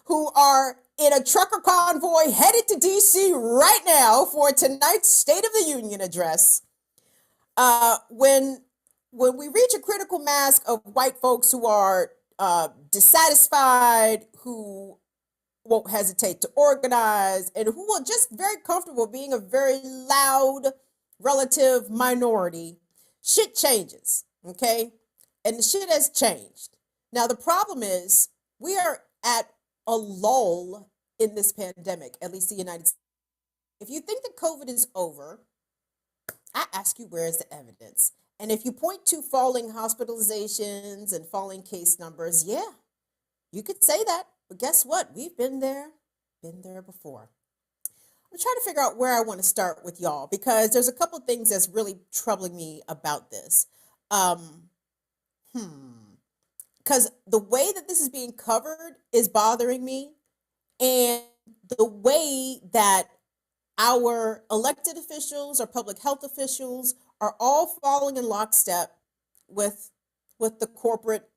who are in a trucker convoy headed to D.C. right now for tonight's State of the Union address. When we reach a critical mass of white folks who are dissatisfied, who won't hesitate to organize, and who are just very comfortable being a very loud relative minority, shit changes, okay? And the shit has changed. Now, the problem is we are at a lull in this pandemic, at least the United States. If you think that COVID is over, I ask you, where is the evidence? And if you point to falling hospitalizations and falling case numbers, yeah, you could say that. But guess what? We've been there before. I'm trying to figure out where I want to start with y'all, because there's a couple of things that's really troubling me about this. Because the way that this is being covered is bothering me, and the way that our elected officials or public health officials are all falling in lockstep with the corporate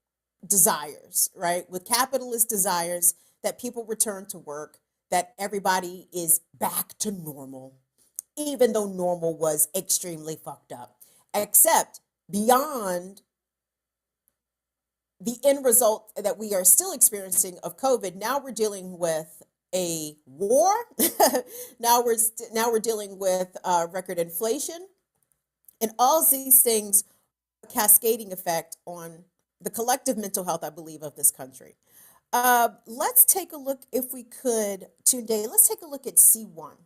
desires, right? With capitalist desires that people return to work, that everybody is back to normal, even though normal was extremely fucked up, except beyond the end result that we are still experiencing of COVID. Now we're dealing with a war. now we're dealing with record inflation, and all these things, a cascading effect on the collective mental health, I believe, of this country. Let's take a look, if we could, today. Let's take a look at C1.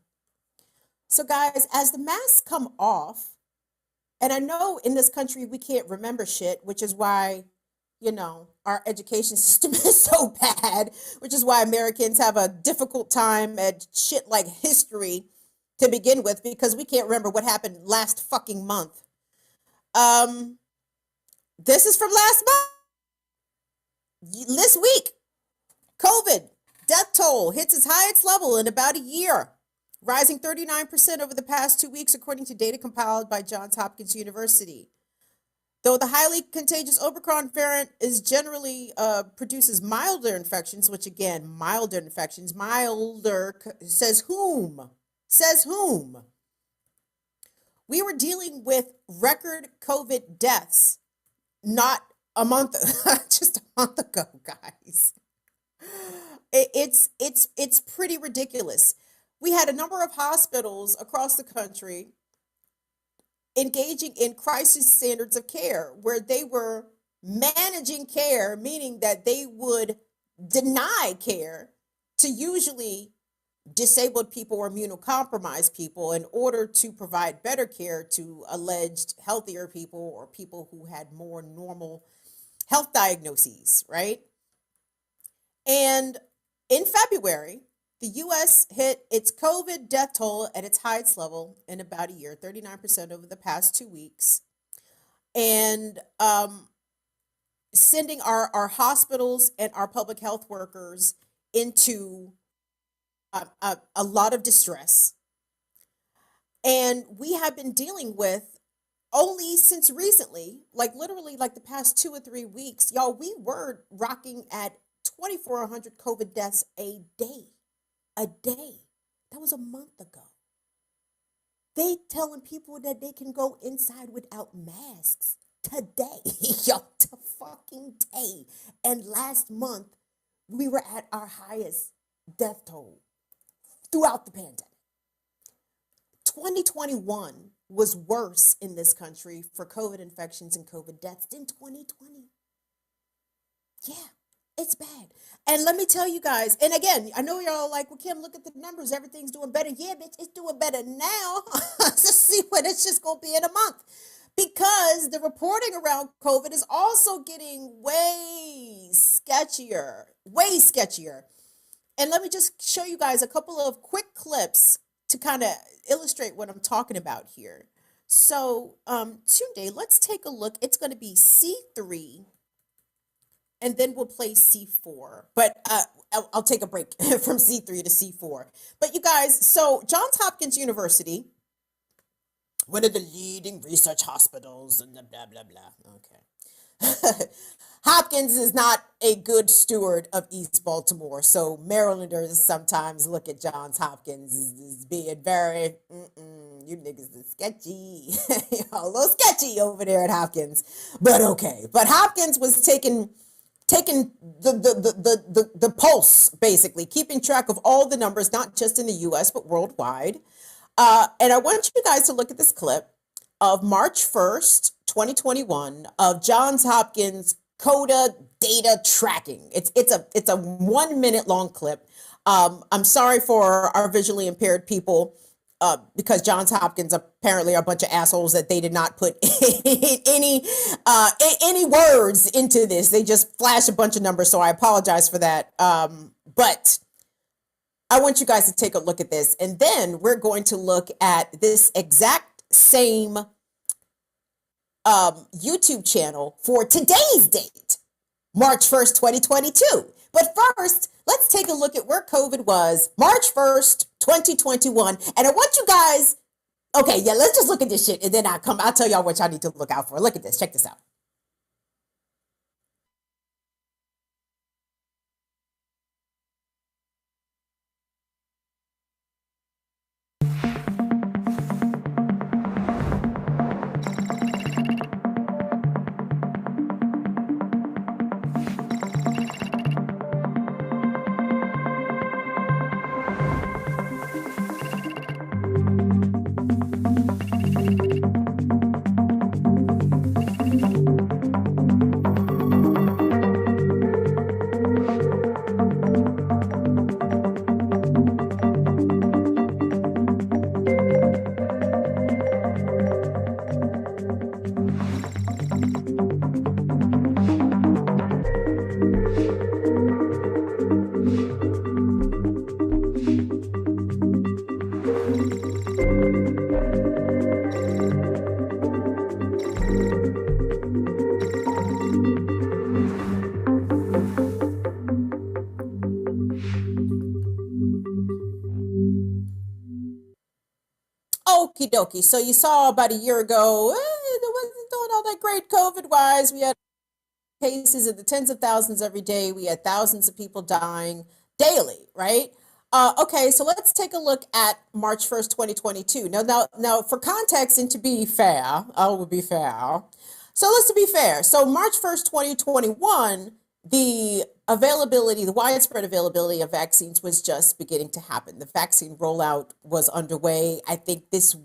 So, guys, as the masks come off, and I know in this country we can't remember shit, which is why, you know, our education system is so bad, which is why Americans have a difficult time at shit like history to begin with, because we can't remember what happened last fucking month. This is from last month. This week, COVID death toll hits its highest level in about a year, rising 39% over the past 2 weeks, according to data compiled by Johns Hopkins University. Though the highly contagious Omicron variant is generally produces milder infections, which again, milder infections, says whom? Says whom? We were dealing with record COVID deaths not a month, just a month ago, guys. It's pretty ridiculous. We had a number of hospitals across the country engaging in crisis standards of care, where they were managing care, meaning that they would deny care to usually disabled people or immunocompromised people in order to provide better care to alleged healthier people or people who had more normal health diagnoses, right? And in February, the U.S. hit its COVID death toll at its highest level in about a year, 39% over the past 2 weeks. And sending our hospitals and our public health workers into a lot of distress. And we have been dealing with only since recently, like literally like the past 2 or 3 weeks, y'all, we were rocking at 2,400 COVID deaths a day. A day. That was a month ago. They telling people that they can go inside without masks today. Yo, the fucking day. And last month, we were at our highest death toll throughout the pandemic. 2021 was worse in this country for COVID infections and COVID deaths than 2020. Yeah, it's bad. And let me tell you guys, and again, I know y'all like, well, Kim, look at the numbers. Everything's doing better. Yeah, bitch, it's doing better now. Just see what it's just going to be in a month. Because the reporting around COVID is also getting way sketchier. Way sketchier. And let me just show you guys a couple of quick clips to kind of illustrate what I'm talking about here. So, Tunde, let's take a look. It's going to be C3, and then we'll play C4. But I'll take a break from C3 to C4. But you guys, so Johns Hopkins University, one of the leading research hospitals, and blah, blah, blah. Okay. Hopkins is not a good steward of East Baltimore, so Marylanders sometimes look at Johns Hopkins as being very, you niggas are sketchy, a little sketchy over there at Hopkins, but okay. But Hopkins was taking the pulse, basically, keeping track of all the numbers, not just in the U.S., but worldwide. And I want you guys to look at this clip of March 1st, 2021, of Johns Hopkins CODA data tracking. It's a 1 minute long clip. I'm sorry for our visually impaired people because Johns Hopkins apparently are a bunch of assholes that they did not put any words into this. They just flash a bunch of numbers, so I apologize for that. But I want you guys to take a look at this, and then we're going to look at this exact same YouTube channel for today's date, March 1st, 2022. But first, let's take a look at where COVID was March 1st, 2021. And I want you guys, okay, yeah, let's just look at this shit, and then I'll tell y'all what y'all need to look out for. Look at this. Check this out. Okie dokie. So you saw about a year ago, it wasn't doing all that great COVID-wise. We had cases in the tens of thousands every day. We had thousands of people dying daily, right? Okay, so let's take a look at March 1st, 2022. Now, for context and to be fair, I will be fair. So let's be fair. So March 1st, 2021, the widespread availability of vaccines was just beginning to happen. The vaccine rollout was underway. I think this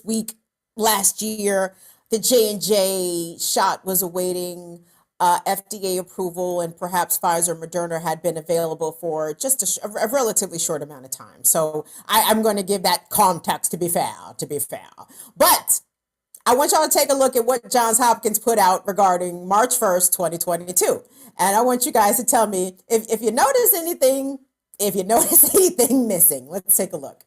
week, last year, the J&J shot was awaiting FDA approval, and perhaps Pfizer, Moderna had been available for just a relatively short amount of time. So I'm going to give that context to be fair. But I want y'all to take a look at what Johns Hopkins put out regarding March 1st, 2022. And I want you guys to tell me if you notice anything missing. Let's take a look.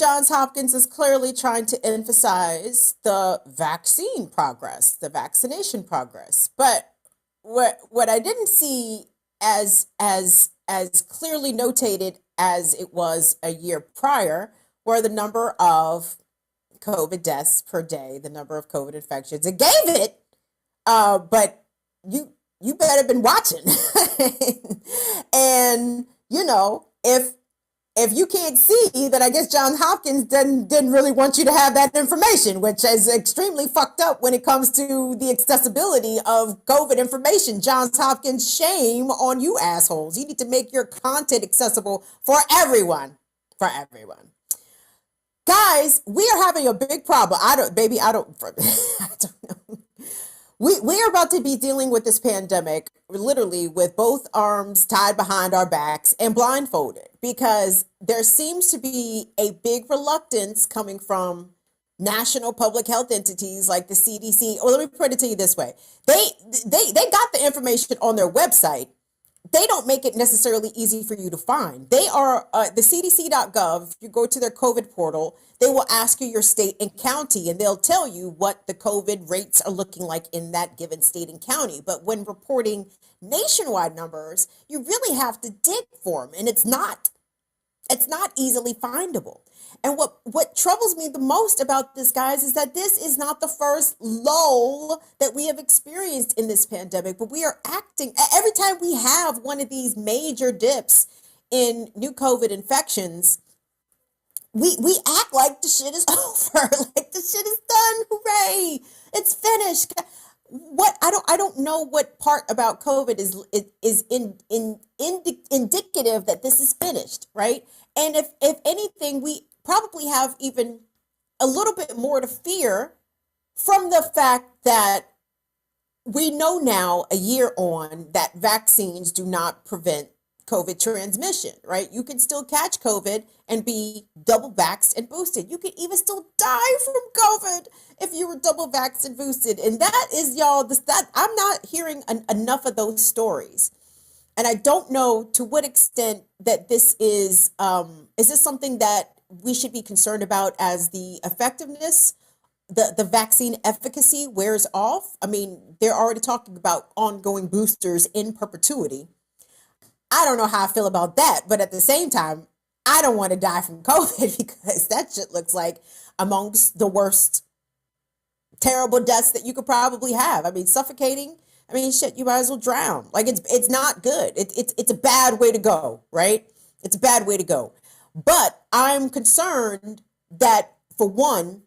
Johns Hopkins is clearly trying to emphasize the vaccine progress, the vaccination progress. But what I didn't see as clearly notated as it was a year prior were the number of COVID deaths per day, the number of COVID infections. It gave it, but you better been watching. And you know, if you can't see, then I guess Johns Hopkins didn't really want you to have that information, which is extremely fucked up when it comes to the accessibility of COVID information. Johns Hopkins, shame on you assholes. You need to make your content accessible for everyone. For everyone. Guys, we are having a big problem. I don't know. We are about to be dealing with this pandemic literally with both arms tied behind our backs and blindfolded, because there seems to be a big reluctance coming from national public health entities like the CDC. Or let me put it to you this way. They got the information on their website. They don't make it necessarily easy for you to find. They are the cdc.gov. If you go to their COVID portal, they will ask you your state and county, and they'll tell you what the COVID rates are looking like in that given state and county. But when reporting nationwide numbers, you really have to dig for them, and it's not easily findable. And what troubles me the most about this, guys, is that this is not the first lull that we have experienced in this pandemic, but we are acting every time we have one of these major dips in new COVID infections. We act like the shit is over, like the shit is done. Hooray! It's finished. What I don't know what part about COVID is indicative that this is finished, right? And if anything, we probably have even a little bit more to fear from the fact that we know now, a year on, that vaccines do not prevent COVID transmission, right? You can still catch COVID and be double vaxxed and boosted. You can even still die from COVID if you were double vaxxed and boosted. And that is, y'all, that I'm not hearing enough of those stories. And I don't know to what extent that this is this something that we should be concerned about as the effectiveness, the vaccine efficacy wears off? I mean, they're already talking about ongoing boosters in perpetuity. I don't know how I feel about that, but at the same time, I don't want to die from COVID because that shit looks like amongst the worst terrible deaths that you could probably have. I mean, suffocating. I mean, shit, you might as well drown. Like it's not good. It's a bad way to go, right? It's a bad way to go. But I'm concerned that, for one,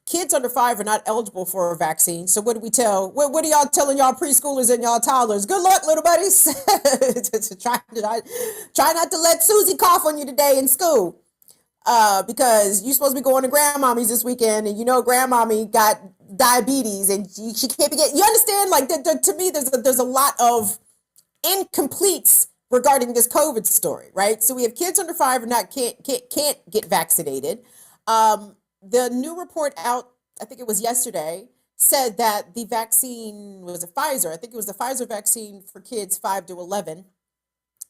kids under 5 are not eligible for a vaccine. So what do we tell? What are y'all telling y'all preschoolers and y'all toddlers? Good luck, little buddies. Try not to let Susie cough on you today in school, because you're supposed to be going to grandmommy's this weekend, and you know grandmommy got diabetes and she can't be getting. You understand? Like to me, there's a lot of incompletes regarding this COVID story, right? So we have kids under 5 and can't get vaccinated. The new report out, I think it was yesterday, said that the vaccine was a Pfizer. I think it was the Pfizer vaccine for kids 5 to 11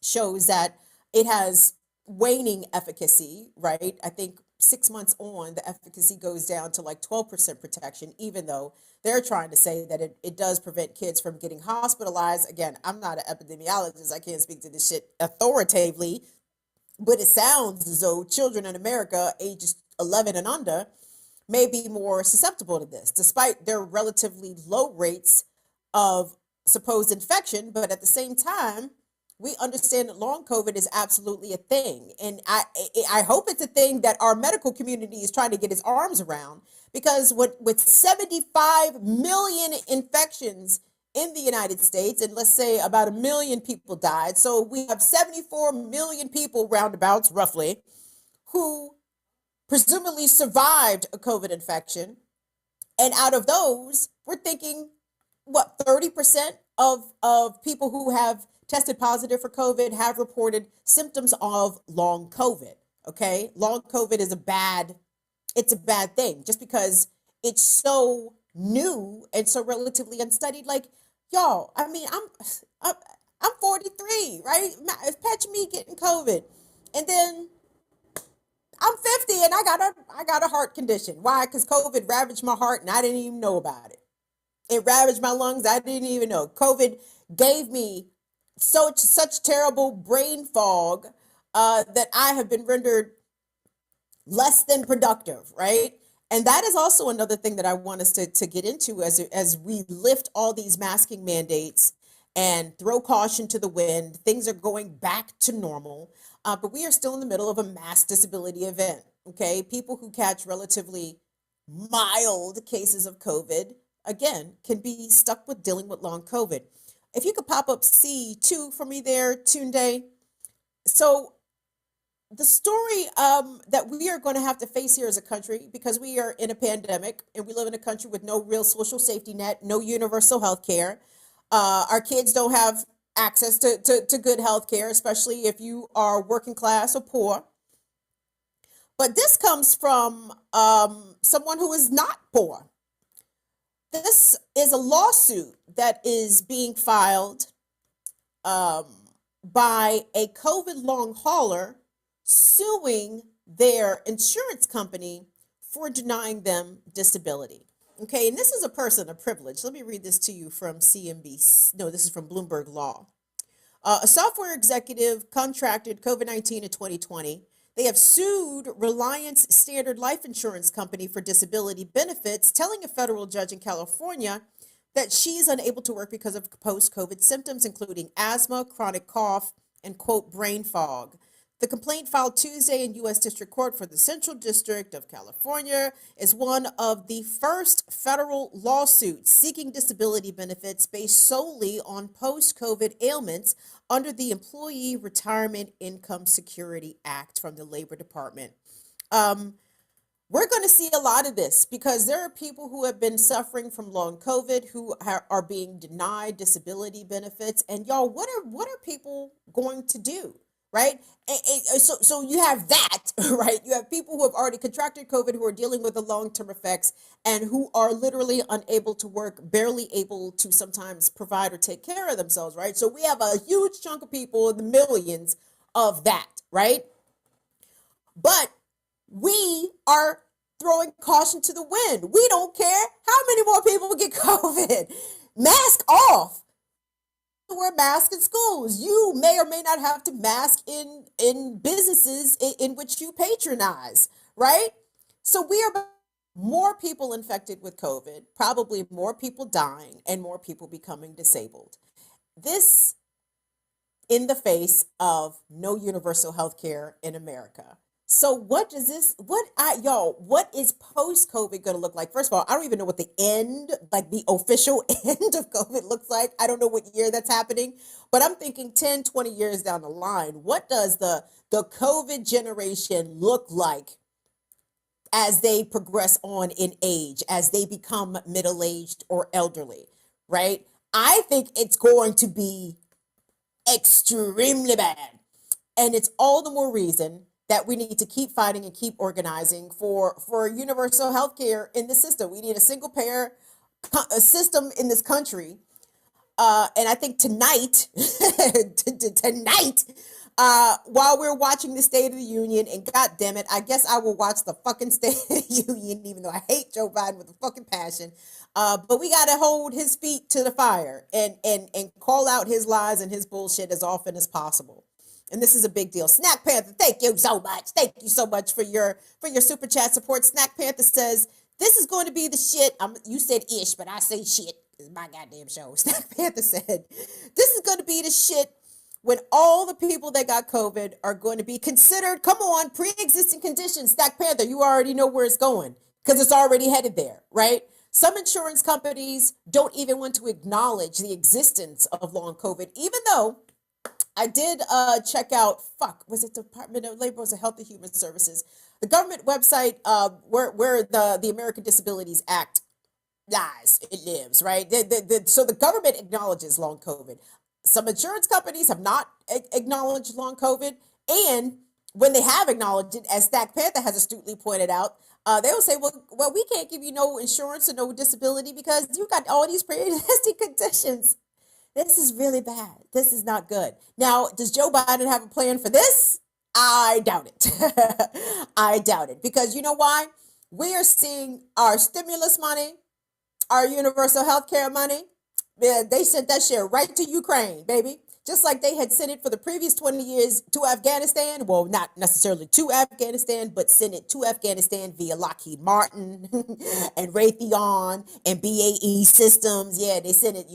shows that it has waning efficacy, right? I think 6 months on, the efficacy goes down to like 12% protection, even though they're trying to say that it does prevent kids from getting hospitalized. Again, I'm not an epidemiologist. I can't speak to this shit authoritatively, but it sounds as though children in America ages 11 and under may be more susceptible to this, despite their relatively low rates of supposed infection. But at the same time, we understand that long COVID is absolutely a thing. And I hope it's a thing that our medical community is trying to get its arms around, because with 75 million infections in the United States, and let's say about 1 million people died. So we have 74 million people, roundabouts, roughly, who presumably survived a COVID infection. And out of those, we're thinking, what, 30% of people who have tested positive for COVID have reported symptoms of long COVID, okay? Long COVID is a bad thing, just because it's so new and so relatively unstudied. Like, y'all, I mean, I'm 43, right? Patch me getting COVID. And then I'm 50 and I got a heart condition. Why? Because COVID ravaged my heart and I didn't even know about it. It ravaged my lungs. I didn't even know. COVID gave me such terrible brain fog that I have been rendered less than productive, right? And that is also another thing that I want us to get into as we lift all these masking mandates and throw caution to the wind. Things are going back to normal, but we are still in the middle of a mass disability event, okay? People who catch relatively mild cases of COVID, again, can be stuck with dealing with long COVID. If you could pop up C2 for me there, Tunde. So the story that we are going to have to face here as a country, because we are in a pandemic and we live in a country with no real social safety net, no universal health care. Our kids don't have access to good health care, especially if you are working class or poor. But this comes from someone who is not poor. This is a lawsuit that is being filed by a COVID long hauler suing their insurance company for denying them disability. Okay, and this is a person of privilege. Let me read this to you from CNBC. No, this is from Bloomberg Law. A software executive contracted COVID-19 in 2020. They have sued Reliance Standard Life Insurance Company for disability benefits, telling a federal judge in California that she's unable to work because of post-COVID symptoms, including asthma, chronic cough, and, quote, brain fog. The complaint filed Tuesday in U.S. District Court for the Central District of California is one of the first federal lawsuits seeking disability benefits based solely on post-COVID ailments under the Employee Retirement Income Security Act from the Labor Department. We're going to see a lot of this because there are people who have been suffering from long COVID who are being denied disability benefits. And y'all, what are people going to do? Right? So you have that, right? You have people who have already contracted COVID who are dealing with the long-term effects and who are literally unable to work, barely able to sometimes provide or take care of themselves, right? So we have a huge chunk of people, the millions of that, right? But we are throwing caution to the wind. We don't care how many more people get COVID. Mask off. Wear masks in schools. You may or may not have to mask in businesses in which you patronize, right? So we are more people infected with COVID, probably more people dying, and more people becoming disabled. This in the face of no universal health care in America. So what is post-COVID going to look like? First of all, I don't even know what the end, like the official end of COVID looks like. I don't know what year that's happening, but I'm thinking 10, 20 years down the line, what does the COVID generation look like as they progress on in age, as they become middle-aged or elderly, right? I think it's going to be extremely bad. And it's all the more reason that we need to keep fighting and keep organizing for universal health care in the system. We need a single payer system in this country. And I think tonight, while we're watching the State of the Union, and God damn it, I guess I will watch the fucking State of the Union, even though I hate Joe Biden with a fucking passion. But we got to hold his feet to the fire and call out his lies and his bullshit as often as possible. And this is a big deal. Snack Panther, thank you so much. Thank you so much for your super chat support. Snack Panther says, this is going to be the shit. You said ish, but I say shit. It's my goddamn show. Snack Panther said, this is going to be the shit when all the people that got COVID are going to be considered, come on, pre-existing conditions. Snack Panther, you already know where it's going because it's already headed there, right? Some insurance companies don't even want to acknowledge the existence of long COVID, even though I did check out, was it Department of Labor, was it Health and Human Services? The government website where the American Disabilities Act lies, it lives, right? So the government acknowledges long COVID. Some insurance companies have not acknowledged long COVID. And when they have acknowledged it, as Stack Panther has astutely pointed out, they will say, well, we can't give you no insurance or no disability because you got all these pre-existing conditions. This is really bad. This is not good. Now, does Joe Biden have a plan for this? I doubt it. I doubt it. Because you know why? We are seeing our stimulus money, our universal health care money. Yeah, they sent that shit right to Ukraine, baby. Just like they had sent it for the previous 20 years to Afghanistan. Well, not necessarily to Afghanistan, but sent it to Afghanistan via Lockheed Martin and Raytheon and BAE Systems. Yeah, they sent it,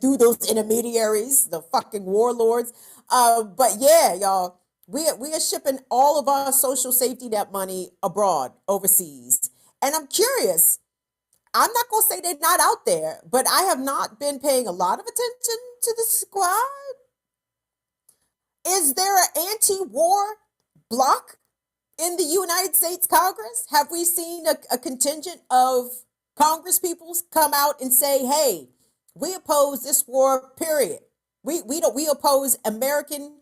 through those intermediaries, the fucking warlords. But yeah, y'all, we are shipping all of our social safety net money abroad, overseas. And I'm curious. I'm not going to say they're not out there, but I have not been paying a lot of attention to the squad. Is there an anti-war bloc in the United States Congress? Have we seen a contingent of Congress peoples come out and say, hey, we oppose this war, period. We oppose American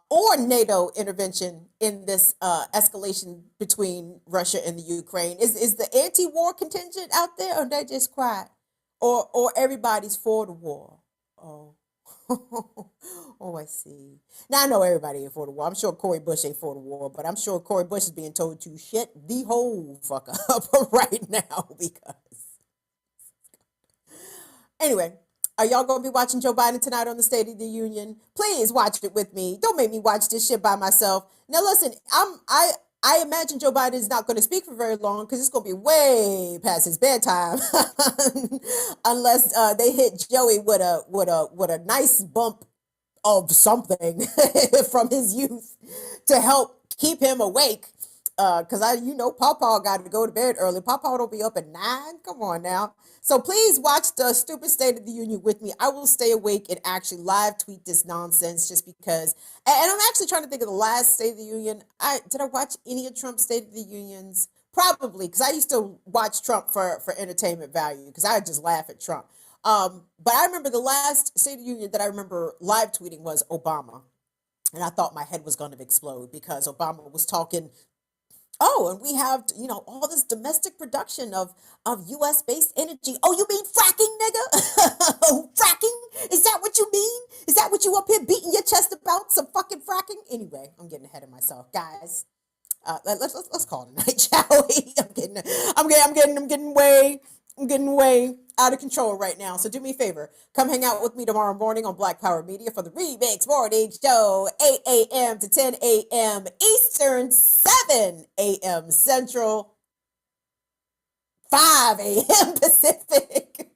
or NATO intervention in this escalation between Russia and the Ukraine? Is the anti-war contingent out there, or they just quiet, or everybody's for the war? Oh, oh, I see. Now I know everybody ain't for the war. I'm sure Cory Bush ain't for the war, but I'm sure Cory Bush is being told to shut the whole fuck up right now because. Anyway. Are y'all going to be watching Joe Biden tonight on the State of the Union? Please watch it with me. Don't make me watch this shit by myself. Now listen, I imagine Joe Biden is not going to speak for very long because it's going to be way past his bedtime, unless they hit Joey with a nice bump of something from his youth to help keep him awake. Because Pawpaw got to go to bed early. Pawpaw don't be up at 9. Come on now. So please watch the stupid State of the Union with me. I will stay awake and actually live tweet this nonsense just because. And I'm actually trying to think of the last State of the Union. Did I watch any of Trump's State of the Unions? Probably, because I used to watch Trump for entertainment value because I just laugh at Trump. But I remember the last State of the Union that I remember live tweeting was Obama. And I thought my head was going to explode because Obama was talking. Oh, and we have, all this domestic production of U.S.-based energy. Oh, you mean fracking, nigga? Oh, fracking? Is that what you mean? Is that what you up here beating your chest about? Some fucking fracking? Anyway, I'm getting ahead of myself, guys. Let's call it a night, shall we? I'm getting way out of control right now. So do me a favor. Come hang out with me tomorrow morning on Black Power Media for the Remix Morning Show, 8 a.m. to 10 a.m. Eastern, 7 a.m. Central, 5 a.m. Pacific.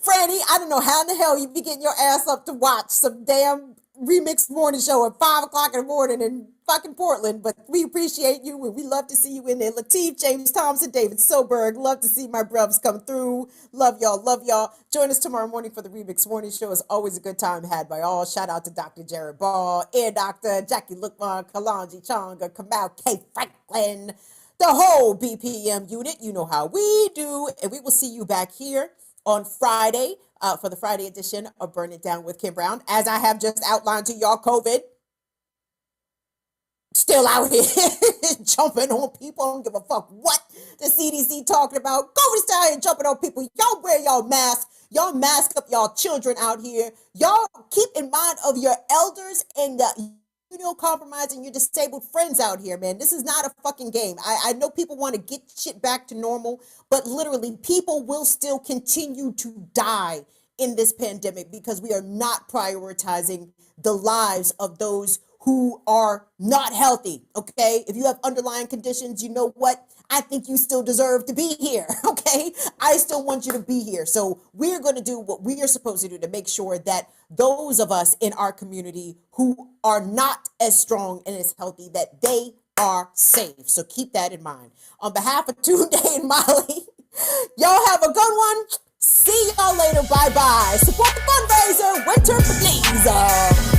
Franny, I don't know how in the hell you be getting your ass up to watch some damn Remix Morning Show at 5 o'clock in the morning in fucking Portland, but we appreciate you and we love to see you in there. Lateef, James Thompson, David Soberg, love to see my bruvs come through. Love y'all. Join us tomorrow morning for the Remix Morning Show. It's always a good time had by all. Shout out to Dr. Jared Ball, Air Doctor, Jackie Lukman, Kalanji Changa, Kamal K. Franklin, the whole BPM unit. You know how we do, and we will see you back here on Friday for the Friday edition of Burn It Down with Kim Brown. As I have just outlined to y'all, COVID still out here jumping on people. I don't give a fuck what the CDC talking about. COVID style here jumping on people. Y'all wear y'all mask. Y'all mask up y'all children out here. Y'all keep in mind of your elders and the compromising your disabled friends out here, man. This is not a fucking game. I know people want to get shit back to normal, but literally people will still continue to die in this pandemic because we are not prioritizing the lives of those who are not healthy, okay? If you have underlying conditions, you know what? I think you still deserve to be here, okay? I still want you to be here. So we're going to do what we are supposed to do to make sure that those of us in our community who are not as strong and as healthy, that they are safe. So keep that in mind. On behalf of Tunde and Molly, y'all have a good one. See y'all later. Bye-bye. Support the fundraiser. Winter Please.